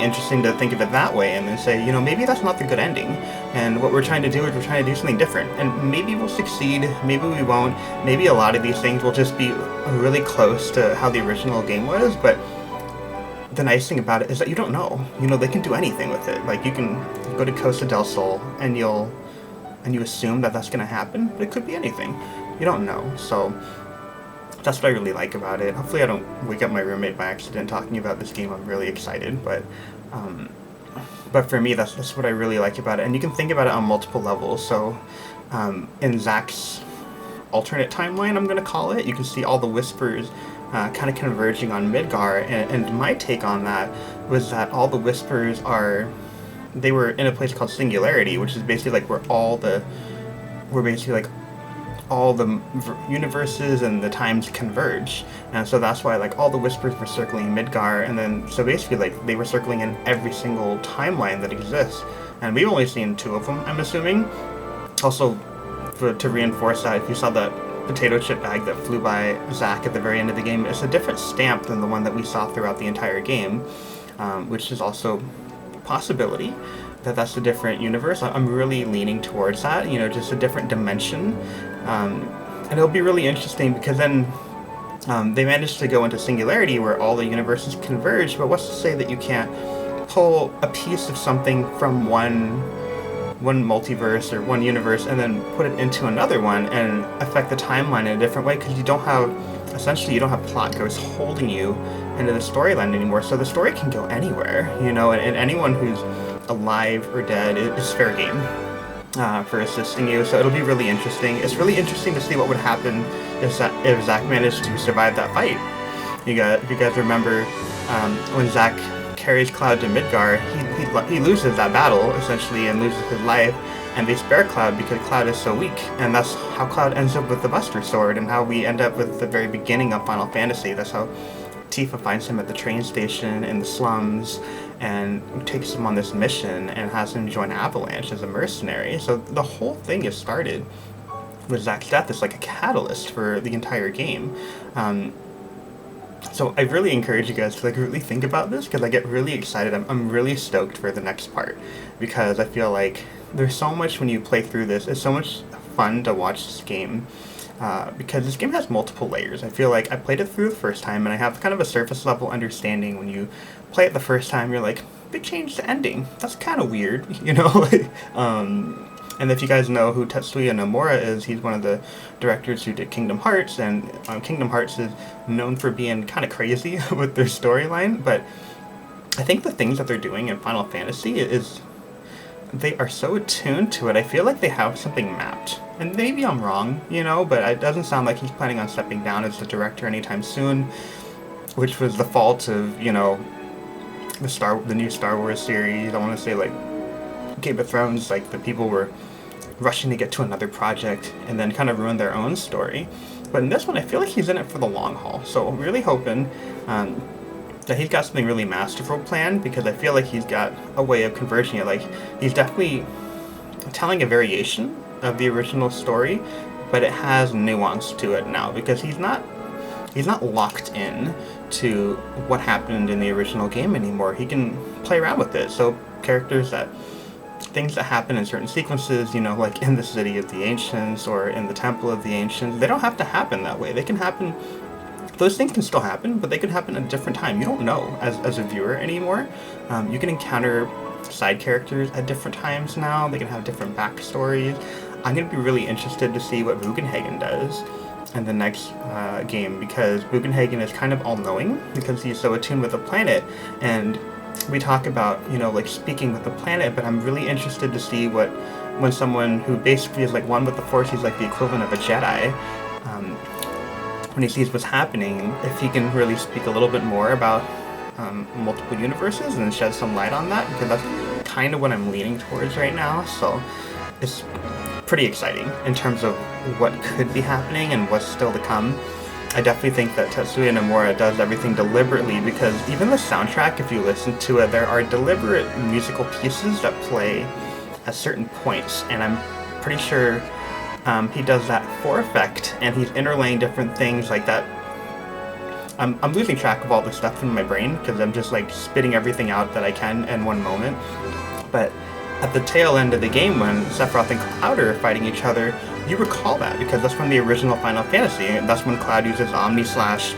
A: interesting to think of it that way, and then say, you know, maybe that's not the good ending, and what we're trying to do is we're trying to do something different, and maybe we'll succeed, maybe we won't, maybe a lot of these things will just be really close to how the original game was. But the nice thing about it is that you don't know. You know, they can do anything with it. Like, you can go to Costa del Sol and you assume that that's going to happen, but it could be anything. You don't know. So that's what I really like about it. Hopefully I don't wake up my roommate by accident talking about this game. I'm really excited, but for me, that's what I really like about it. And you can think about it on multiple levels. So in Zack's alternate timeline, I'm going to call it, you can see all the Whispers kind of converging on Midgar, and my take on that was that all the Whispers they were in a place called Singularity, which is basically like where all all the universes and the times converge, and so that's why like all the whispers were circling Midgar, and then so basically like they were circling in every single timeline that exists, and we've only seen 2 of them, I'm assuming. Also, to reinforce that, if you saw that potato chip bag that flew by Zack at the very end of the game, it's a different stamp than the one that we saw throughout the entire game, which is also a possibility that that's a different universe. I'm really leaning towards that, you know, just a different dimension. And it'll be really interesting because then they managed to go into singularity where all the universes converge, but what's to say that you can't pull a piece of something from one multiverse or one universe and then put it into another one and affect the timeline in a different way, because you don't have plot ghosts holding you into the storyline anymore, so the story can go anywhere, you know, and anyone who's alive or dead is fair game for assisting you, so it'll be really interesting. It's really interesting to see what would happen if Zack managed to survive that fight. If you guys remember, when Zack carries Cloud to Midgar, he loses that battle, essentially, and loses his life, and they spare Cloud because Cloud is so weak, and that's how Cloud ends up with the Buster Sword, and how we end up with the very beginning of Final Fantasy. That's how Tifa finds him at the train station in the slums, and takes him on this mission, and has him join Avalanche as a mercenary. So the whole thing is started with Zack's death. It's like a catalyst for the entire game. So I really encourage you guys to like really think about this, because I get really excited. I'm really stoked for the next part, because I feel like there's so much when you play through this. It's so much fun to watch this game, because this game has multiple layers. I feel like I played it through the first time, and I have kind of a surface level understanding. When you play it the first time, you're like, they changed the ending. That's kind of weird, you know? And if you guys know who Tetsuya Nomura is, he's one of the directors who did Kingdom Hearts, and Kingdom Hearts is known for being kind of crazy with their storyline, but I think the things that they're doing in Final Fantasy is they are so attuned to it. I feel like they have something mapped, and maybe I'm wrong, you know, but it doesn't sound like he's planning on stepping down as the director anytime soon, which was the fault of, you know, the new Star Wars series. I want to say like Game of Thrones, like the people were rushing to get to another project and then kind of ruin their own story. But in this one, I feel like he's in it for the long haul. So I'm really hoping that he's got something really masterful planned, because I feel like he's got a way of converging it. Like, he's definitely telling a variation of the original story, but it has nuance to it now, because he's not locked in to what happened in the original game anymore. He can play around with it. So things that happen in certain sequences, you know, like in the City of the Ancients or in the Temple of the Ancients, they don't have to happen that way. They can happen, those things can still happen, but they can happen at a different time. You don't know as a viewer anymore. You can encounter side characters at different times now. They can have different backstories. I'm going to be really interested to see what Bugenhagen does in the next game, because Bugenhagen is kind of all-knowing, because he's so attuned with the planet, and we talk about, you know, like speaking with the planet, but I'm really interested to see when someone who basically is like one with the Force, he's like the equivalent of a Jedi, when he sees what's happening, if he can really speak a little bit more about multiple universes and shed some light on that, because that's kind of what I'm leaning towards right now. So it's pretty exciting in terms of what could be happening and what's still to come. I definitely think that Tetsuya Nomura does everything deliberately, because even the soundtrack, if you listen to it, there are deliberate musical pieces that play at certain points, and I'm pretty sure he does that for effect, and he's interlaying different things like that. I'm losing track of all the stuff in my brain, because I'm just like spitting everything out that I can in one moment, but at the tail end of the game, when Sephiroth and Cloud are fighting each other, you recall that, because that's from the original Final Fantasy. That's when Cloud uses Omni Slash,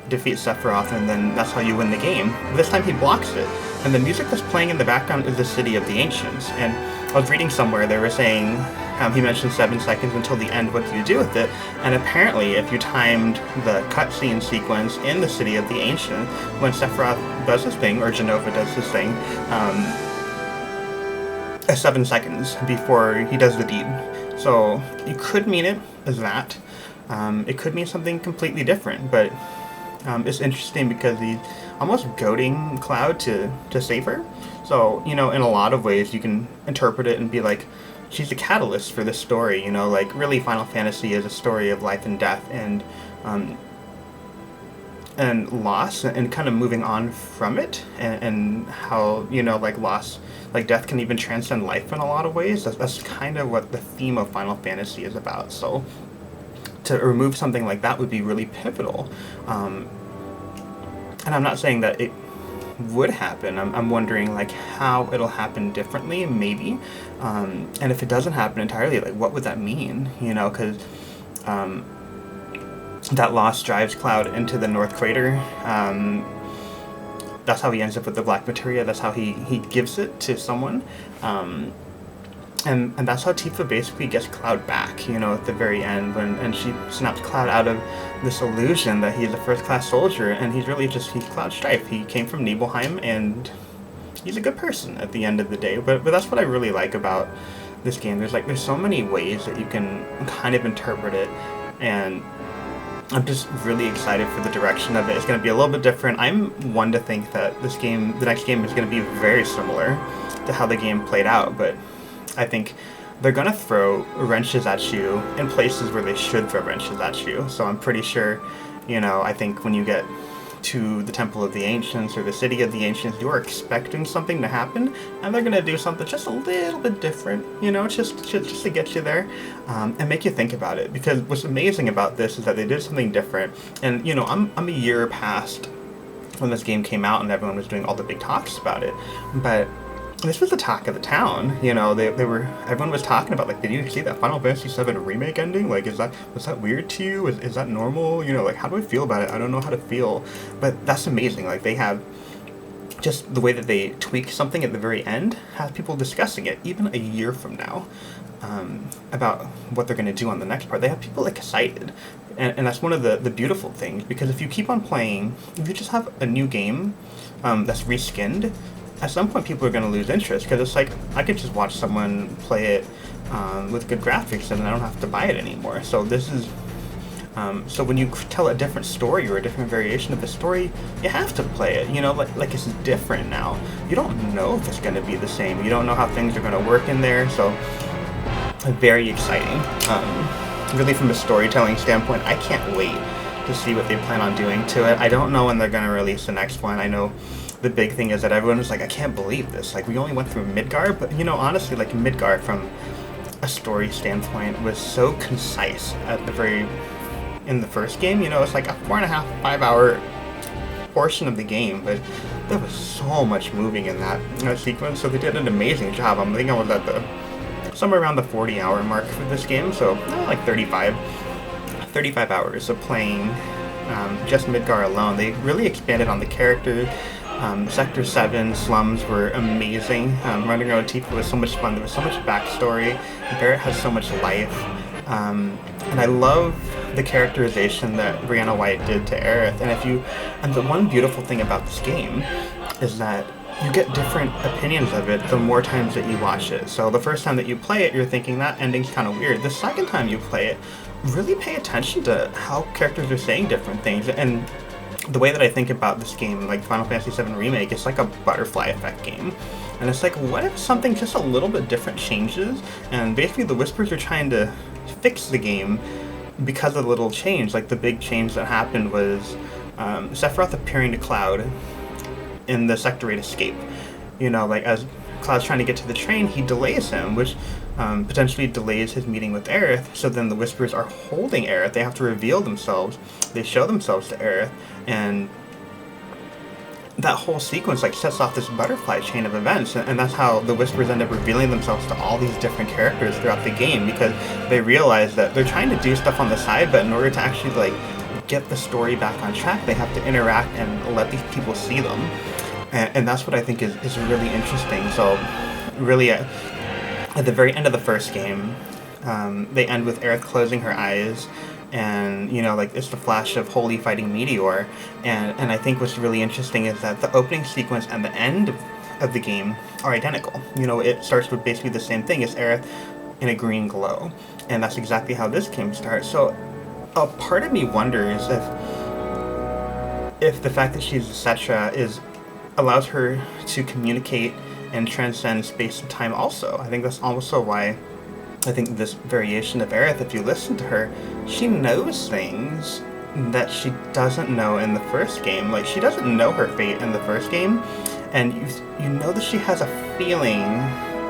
A: defeats Sephiroth, and then that's how you win the game. This time he blocks it, and the music that's playing in the background is the City of the Ancients. And I was reading somewhere, they were saying, he mentioned 7 seconds until the end, what do you do with it? And apparently, if you timed the cutscene sequence in the City of the Ancients, when Sephiroth does his thing, or Jenova does his thing, 7 seconds before he does the deed. So it could mean it as that. It could mean something completely different, but it's interesting because he's almost goading Cloud to save her. So, you know, in a lot of ways you can interpret it and be like, she's the catalyst for this story. You know, like really, Final Fantasy is a story of life and death and loss, and kind of moving on from it, and how, you know, like loss, like death can even transcend life in a lot of ways. That's kind of what the theme of Final Fantasy is about. So to remove something like that would be really pivotal. And I'm not saying that it would happen. I'm wondering like how it'll happen differently, maybe. And if it doesn't happen entirely, like what would that mean? You know, because that loss drives Cloud into the North Crater. That's how he ends up with the black materia. That's how he gives it to someone. And that's how Tifa basically gets Cloud back, you know, at the very end, and she snaps Cloud out of this illusion that he's a first-class soldier, and he's Cloud Strife. He came from Nibelheim, and he's a good person at the end of the day. But that's what I really like about this game. There's so many ways that you can kind of interpret it, and I'm just really excited for the direction of it. It's going to be a little bit different. I'm one to think that the next game is going to be very similar to how the game played out, but I think they're going to throw wrenches at you in places where they should throw wrenches at you. So I'm pretty sure, you know, I think when you get to the Temple of the Ancients or the City of the Ancients, you are expecting something to happen, and they're going to do something just a little bit different, you know, just to get you there, and make you think about it. Because what's amazing about this is that they did something different. And, you know, I'm a year past when this game came out and everyone was doing all the big talks about it, but this was the talk of the town. You know, everyone was talking about, like, did you see that Final Fantasy VII Remake ending? Like, was that weird to you? Is that normal? You know, like, how do I feel about it? I don't know how to feel. But that's amazing. Like, they have just the way that they tweak something at the very end, have people discussing it, even a year from now, about what they're going to do on the next part. They have people excited. And that's one of the beautiful things, because if you keep on playing, if you just have a new game that's reskinned, at some point people are going to lose interest, because it's like, I could just watch someone play it with good graphics and I don't have to buy it anymore. So this is, so when you tell a different story or a different variation of the story, you have to play it, you know, like it's different now. You don't know if it's going to be the same. You don't know how things are going to work in there, so very exciting. Really, from a storytelling standpoint, I can't wait to see what they plan on doing to it. I don't know when they're going to release the next one. I know the big thing is that everyone was like, I can't believe this. Like, we only went through Midgar, but, you know, honestly, like, Midgar, from a story standpoint, was so concise in the first game. You know, it's like a 4.5, 5 hour portion of the game, but there was so much moving in that sequence, so they did an amazing job. I think I was at somewhere around the 40-hour mark for this game, so like 35 hours of playing just Midgar alone. They really expanded on the characters. Sector 7 slums were amazing. Running around Tifa was so much fun. There was so much backstory. Barrett has so much life. And I love the characterization that Brianna White did to Aerith. And the one beautiful thing about this game is that you get different opinions of it the more times that you watch it. So the first time that you play it, you're thinking that ending's kind of weird. The second time you play it, really pay attention to how characters are saying different things. And the way that I think about this game, like Final Fantasy VII Remake, it's like a butterfly effect game. And it's like, what if something just a little bit different changes? And basically the Whispers are trying to fix the game because of the little change. Like, the big change that happened was Sephiroth appearing to Cloud in the Sector 8 escape. You know, like, as Cloud's trying to get to the train, he delays him, which potentially delays his meeting with Aerith. So then the Whispers are holding Aerith. They have to reveal themselves. They show themselves to Aerith, and that whole sequence like sets off this butterfly chain of events, and that's how the Whispers end up revealing themselves to all these different characters throughout the game, because they realize that they're trying to do stuff on the side, but in order to actually like get the story back on track, they have to interact and let these people see them. And that's what I think is really interesting. So really, at the very end of the first game, they end with Aerith closing her eyes, and, you know, like, it's the flash of Holy fighting Meteor. And I think what's really interesting is that the opening sequence and the end of the game are identical. You know, it starts with basically the same thing. It's Aerith in a green glow. And that's exactly how this game starts. So a part of me wonders if the fact that she's a Cetra allows her to communicate and transcend space and time also. I think that's also why I think this variation of Aerith, if you listen to her, she knows things that she doesn't know in the first game. Like, she doesn't know her fate in the first game, and you know that she has a feeling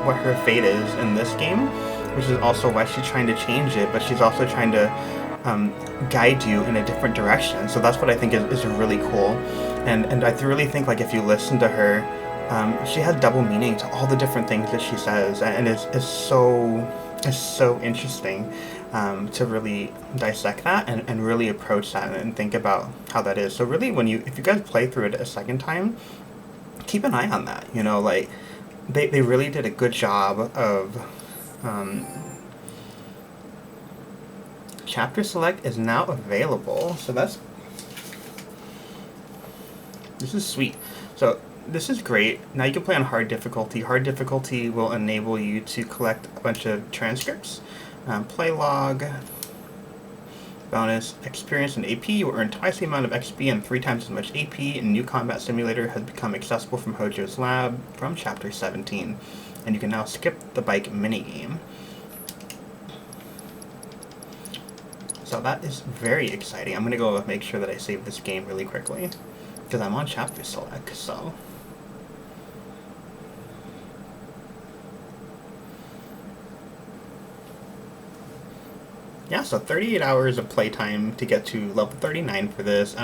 A: what her fate is in this game, which is also why she's trying to change it, but she's also trying to guide you in a different direction. So that's what I think is really cool. And I really think, like, if you listen to her, she has double meaning to all the different things that she says, and it's so interesting to really dissect that and really approach that and think about how that is. So really, if you guys play through it a second time, keep an eye on that. You know, like, they really did a good job of chapter select is now available, so this is sweet. So this is great. Now you can play on hard difficulty. Hard difficulty will enable you to collect a bunch of transcripts, play log, bonus, experience and AP. You will earn twice the amount of XP and 3 times as much AP. And new combat simulator has become accessible from Hojo's lab from chapter 17. And you can now skip the bike minigame. So that is very exciting. I'm going to go make sure that I save this game really quickly, because I'm on chapter select, so... Yeah, so 38 hours of playtime to get to level 39 for this.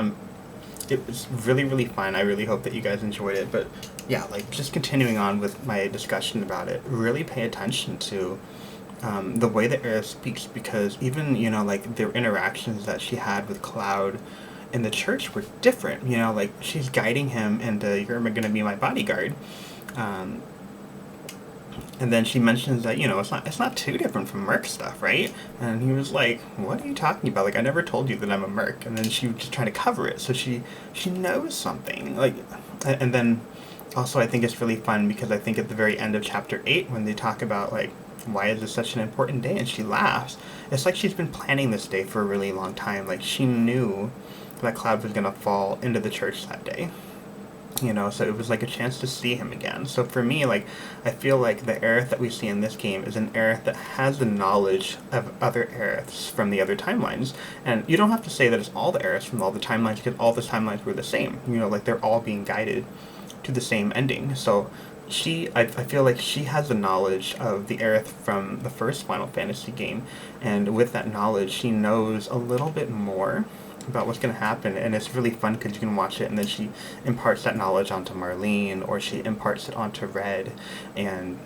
A: It was really, really fun. I really hope that you guys enjoyed it. But yeah, like, just continuing on with my discussion about it, really pay attention to the way that Aerith speaks, because even, you know, like, the interactions that she had with Cloud in the church were different. You know, like, she's guiding him into, you're going to be my bodyguard. And then she mentions that, you know, it's not too different from Merc stuff, right? And he was like, what are you talking about? Like, I never told you that I'm a Merc. And then she was just trying to cover it. So she knows something. Like, and then also I think it's really fun because I think at the very end of chapter 8, when they talk about, like, why is this such an important day? And she laughs. It's like she's been planning this day for a really long time. Like, she knew that Cloud was going to fall into the church that day. You know, so it was like a chance to see him again. So for me, like, I feel like the Aerith that we see in this game is an Aerith that has the knowledge of other Aeriths from the other timelines. And you don't have to say that it's all the Aeriths from all the timelines, because all the timelines were the same. You know, like, they're all being guided to the same ending. So I feel like she has the knowledge of the Aerith from the first Final Fantasy game. And with that knowledge, she knows a little bit more about what's going to happen, and it's really fun because you can watch it and then she imparts that knowledge onto Marlene, or she imparts it onto Red, and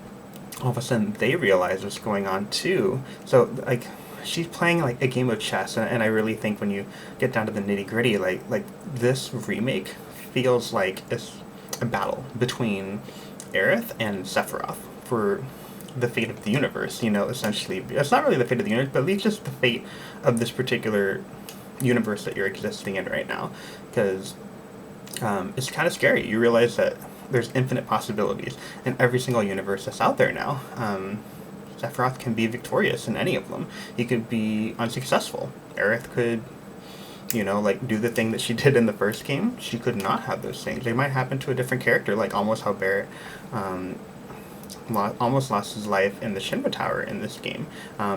A: all of a sudden they realize what's going on too. So, like, she's playing like a game of chess, and I really think when you get down to the nitty-gritty, like this remake feels like it's a battle between Aerith and Sephiroth for the fate of the universe, you know, essentially. It's not really the fate of the universe, but at least just the fate of this particular universe that you're existing in right now, because it's kind of scary. You realize that there's infinite possibilities in every single universe that's out there now. Sephiroth can be victorious in any of them. He could be unsuccessful. Aerith could, you know, like, do the thing that she did in the first game. She could not have those things. They might happen to a different character, like almost how Barrett almost lost his life in the Shinra Tower in this game,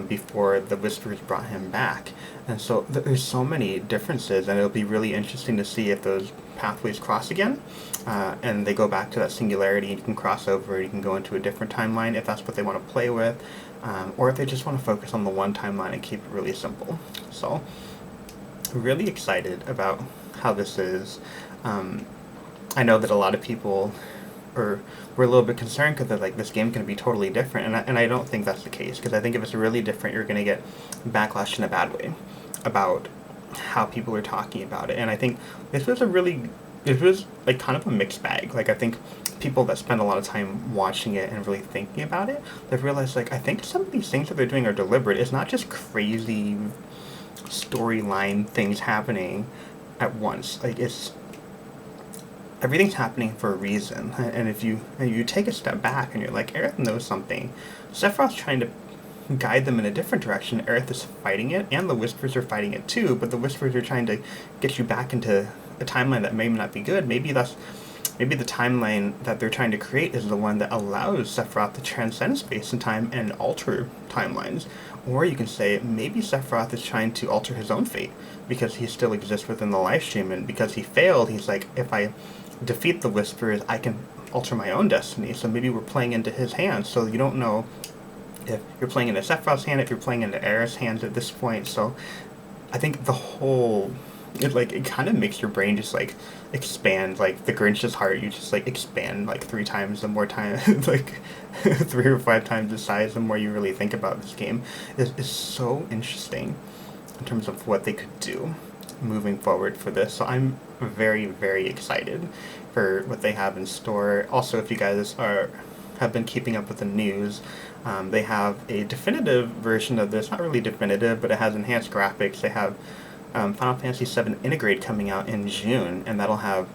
A: before the Whispers brought him back. And so there's so many differences, and it'll be really interesting to see if those pathways cross again, and they go back to that singularity, and you can cross over, you can go into a different timeline if that's what they want to play with, or if they just want to focus on the one timeline and keep it really simple. So, really excited about how this is. I know that a lot of people were a little bit concerned because they're like, this game's going to be totally different, and I don't think that's the case, because I think if it's really different, you're going to get backlash in a bad way about how people are talking about it. And I think this was like kind of a mixed bag. Like, I think people that spend a lot of time watching it and really thinking about it, they've realized, like, I think some of these things that they're doing are deliberate. It's not just crazy storyline things happening at once. Like, everything's happening for a reason. And if you take a step back and you're like, Aerith knows something, Sephiroth's trying to guide them in a different direction. Aerith is fighting it, and the Whispers are fighting it too, but the Whispers are trying to get you back into a timeline that may not be good. Maybe that's maybe the timeline that they're trying to create is the one that allows Sephiroth to transcend space and time and alter timelines. Or you can say maybe Sephiroth is trying to alter his own fate because he still exists within the live stream, and because he failed, he's like, if I defeat the Whisperers, I can alter my own destiny. So maybe we're playing into his hands, so you don't know if you're playing into Sephiroth's hand, if you're playing into Aerith's hands at this point. So I think the whole, it kind of makes your brain just like expand, like the Grinch's heart. You just like expand like 3 times the more time, like 3 or 5 times the size the more you really think about this game. It's so interesting in terms of what they could do moving forward for this. So I'm very, very excited for what they have in store. Also, if you guys have been keeping up with the news, they have a definitive version of this. Not really definitive, but it has enhanced graphics. They have Final Fantasy VII Integrate coming out in June, and that'll have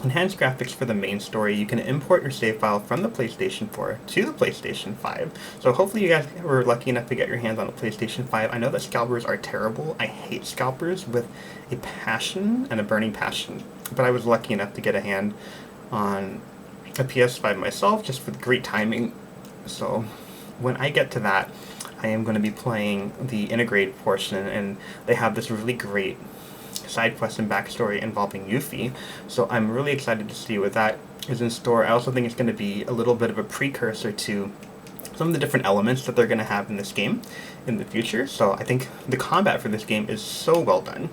A: enhanced graphics for the main story. You can import your save file from the PlayStation 4 to the PlayStation 5. So hopefully you guys were lucky enough to get your hands on a PlayStation 5. I know that scalpers are terrible. I hate scalpers with a passion and a burning passion. But I was lucky enough to get a hand on a PS5 myself, just for the great timing. So when I get to that, I am going to be playing the integrate portion, and they have this really great side quest and backstory involving Yuffie. So I'm really excited to see what that is in store. I also think it's going to be a little bit of a precursor to some of the different elements that they're going to have in this game in the future. So I think the combat for this game is so well done,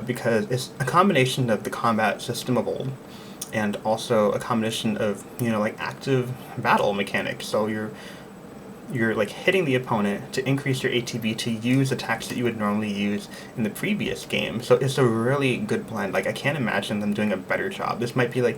A: because it's a combination of the combat system of old and also a combination of, you know, like active battle mechanics. So you're like hitting the opponent to increase your ATB to use attacks that you would normally use in the previous game. So it's a really good blend. Like, I can't imagine them doing a better job. This might be like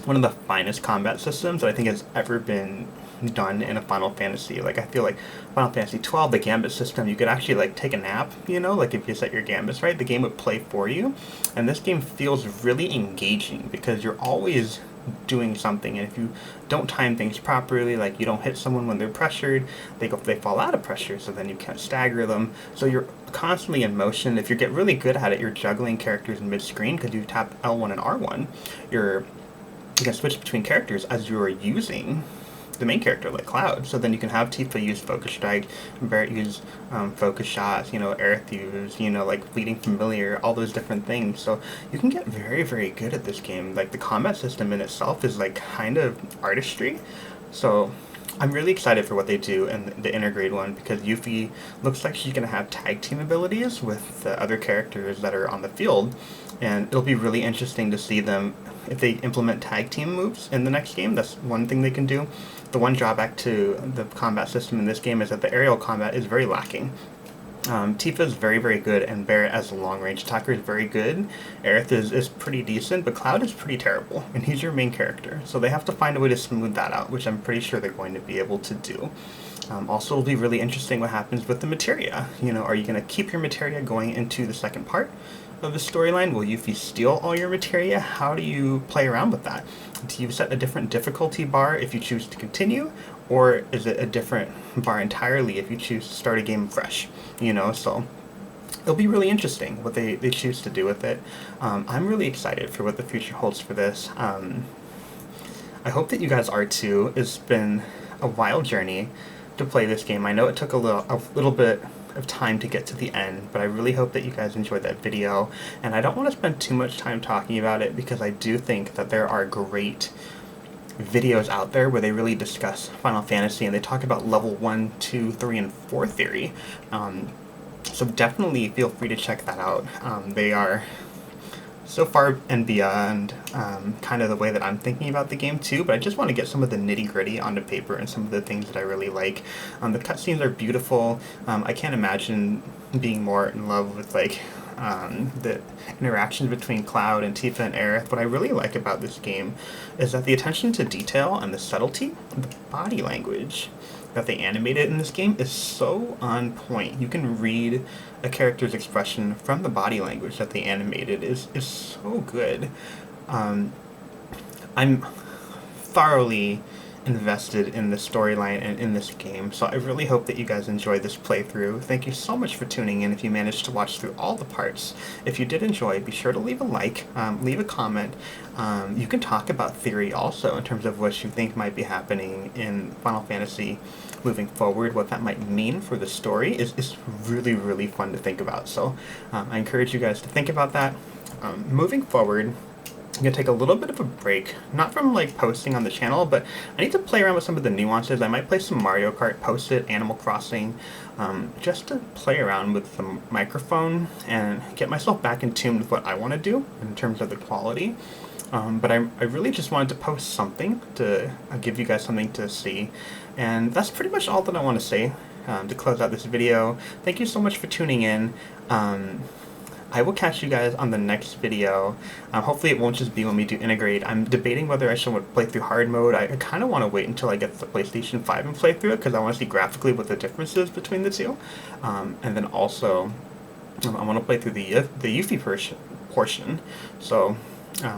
A: one of the finest combat systems that I think has ever been done in a Final Fantasy. Like, I feel like Final Fantasy 12, the Gambit system, you could actually like take a nap, you know, like if you set your gambits right, the game would play for you. And this game feels really engaging because you're always doing something, and if you don't time things properly, like you don't hit someone when they're pressured, they fall out of pressure, so then you can't stagger them. So you're constantly in motion. If you get really good at it, you're juggling characters in mid-screen because you tap L1 and R1. You can switch between characters as you're using the main character, like Cloud. So then you can have Tifa use Focus Strike, Barrett use Focus Shots, you know, Aerith use, you know, like Fleeting Familiar, all those different things. So you can get very, very good at this game. Like, the combat system in itself is like kind of artistry. So I'm really excited for what they do in the integrate one, because Yuffie looks like she's going to have tag team abilities with the other characters that are on the field. And it'll be really interesting to see them, if they implement tag team moves in the next game. That's one thing they can do. The one drawback to the combat system in this game is that the aerial combat is very lacking. Tifa is very, very good, and Barrett as a long-range attacker is very good. Aerith is pretty decent, but Cloud is pretty terrible, and he's your main character. So they have to find a way to smooth that out, which I'm pretty sure they're going to be able to do. Also, it'll be really interesting what happens with the materia. You know, are you going to keep your materia going into the second part of the storyline? Will Yuffie steal all your materia? How do you play around with that? Do you set a different difficulty bar if you choose to continue, or is it a different bar entirely if you choose to start a game fresh? You know, so it'll be really interesting what they choose to do with it. I'm really excited for what the future holds for this. I hope that you guys are too. It's been a wild journey to play this game. I know it took a little bit of time to get to the end, but I really hope that you guys enjoyed that video, and I don't want to spend too much time talking about it because I do think that there are great videos out there where they really discuss Final Fantasy and they talk about level 1, 2, 3, and 4 theory. So definitely feel free to check that out. They are so far and beyond kind of the way that I'm thinking about the game too, but I just want to get some of the nitty-gritty onto paper and some of the things that I really like. The cutscenes are beautiful. I can't imagine being more in love with like the interactions between Cloud and Tifa and Aerith. What I really like about this game is that the attention to detail and the subtlety, the body language that they animated in this game is so on point. You can read a character's expression from the body language that they animated is so good. I'm thoroughly invested in the storyline and in this game, so I really hope that you guys enjoy this playthrough. Thank you so much for tuning in if you managed to watch through all the parts. If you did enjoy, be sure to leave a like, leave a comment. You can talk about theory also in terms of what you think might be happening in Final Fantasy moving forward, what that might mean for the story is really, really fun to think about. So I encourage you guys to think about that. Moving forward, I'm going to take a little bit of a break, not from like posting on the channel, but I need to play around with some of the nuances. I might play some Mario Kart, post it, Animal Crossing, just to play around with the microphone and get myself back in tune with what I want to do in terms of the quality. But I really just wanted to post something to give you guys something to see, and that's pretty much all that I want to say to close out this video. Thank you so much for tuning in. I will catch you guys on the next video. Hopefully it won't just be when we do integrate. I'm debating whether I should play through hard mode. I kind of want to wait until I get the PlayStation 5 and play through it, because I want to see graphically what the difference is between the two. And then also, I want to play through the Yuffie portion. So,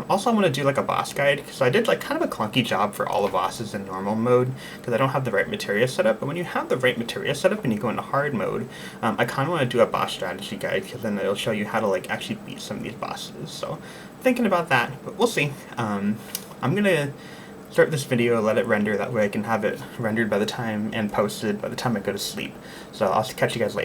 A: also I want to do like a boss guide, because I did like kind of a clunky job for all the bosses in normal mode, because I don't have the right materia set up. But when you have the right materia set up and you go into hard mode, I kind of want to do a boss strategy guide, because then it'll show you how to like actually beat some of these bosses. So thinking about that, but we'll see. I'm gonna start this video, let it render, that way I can have it rendered by the time and posted by the time I go to sleep. So I'll catch you guys later.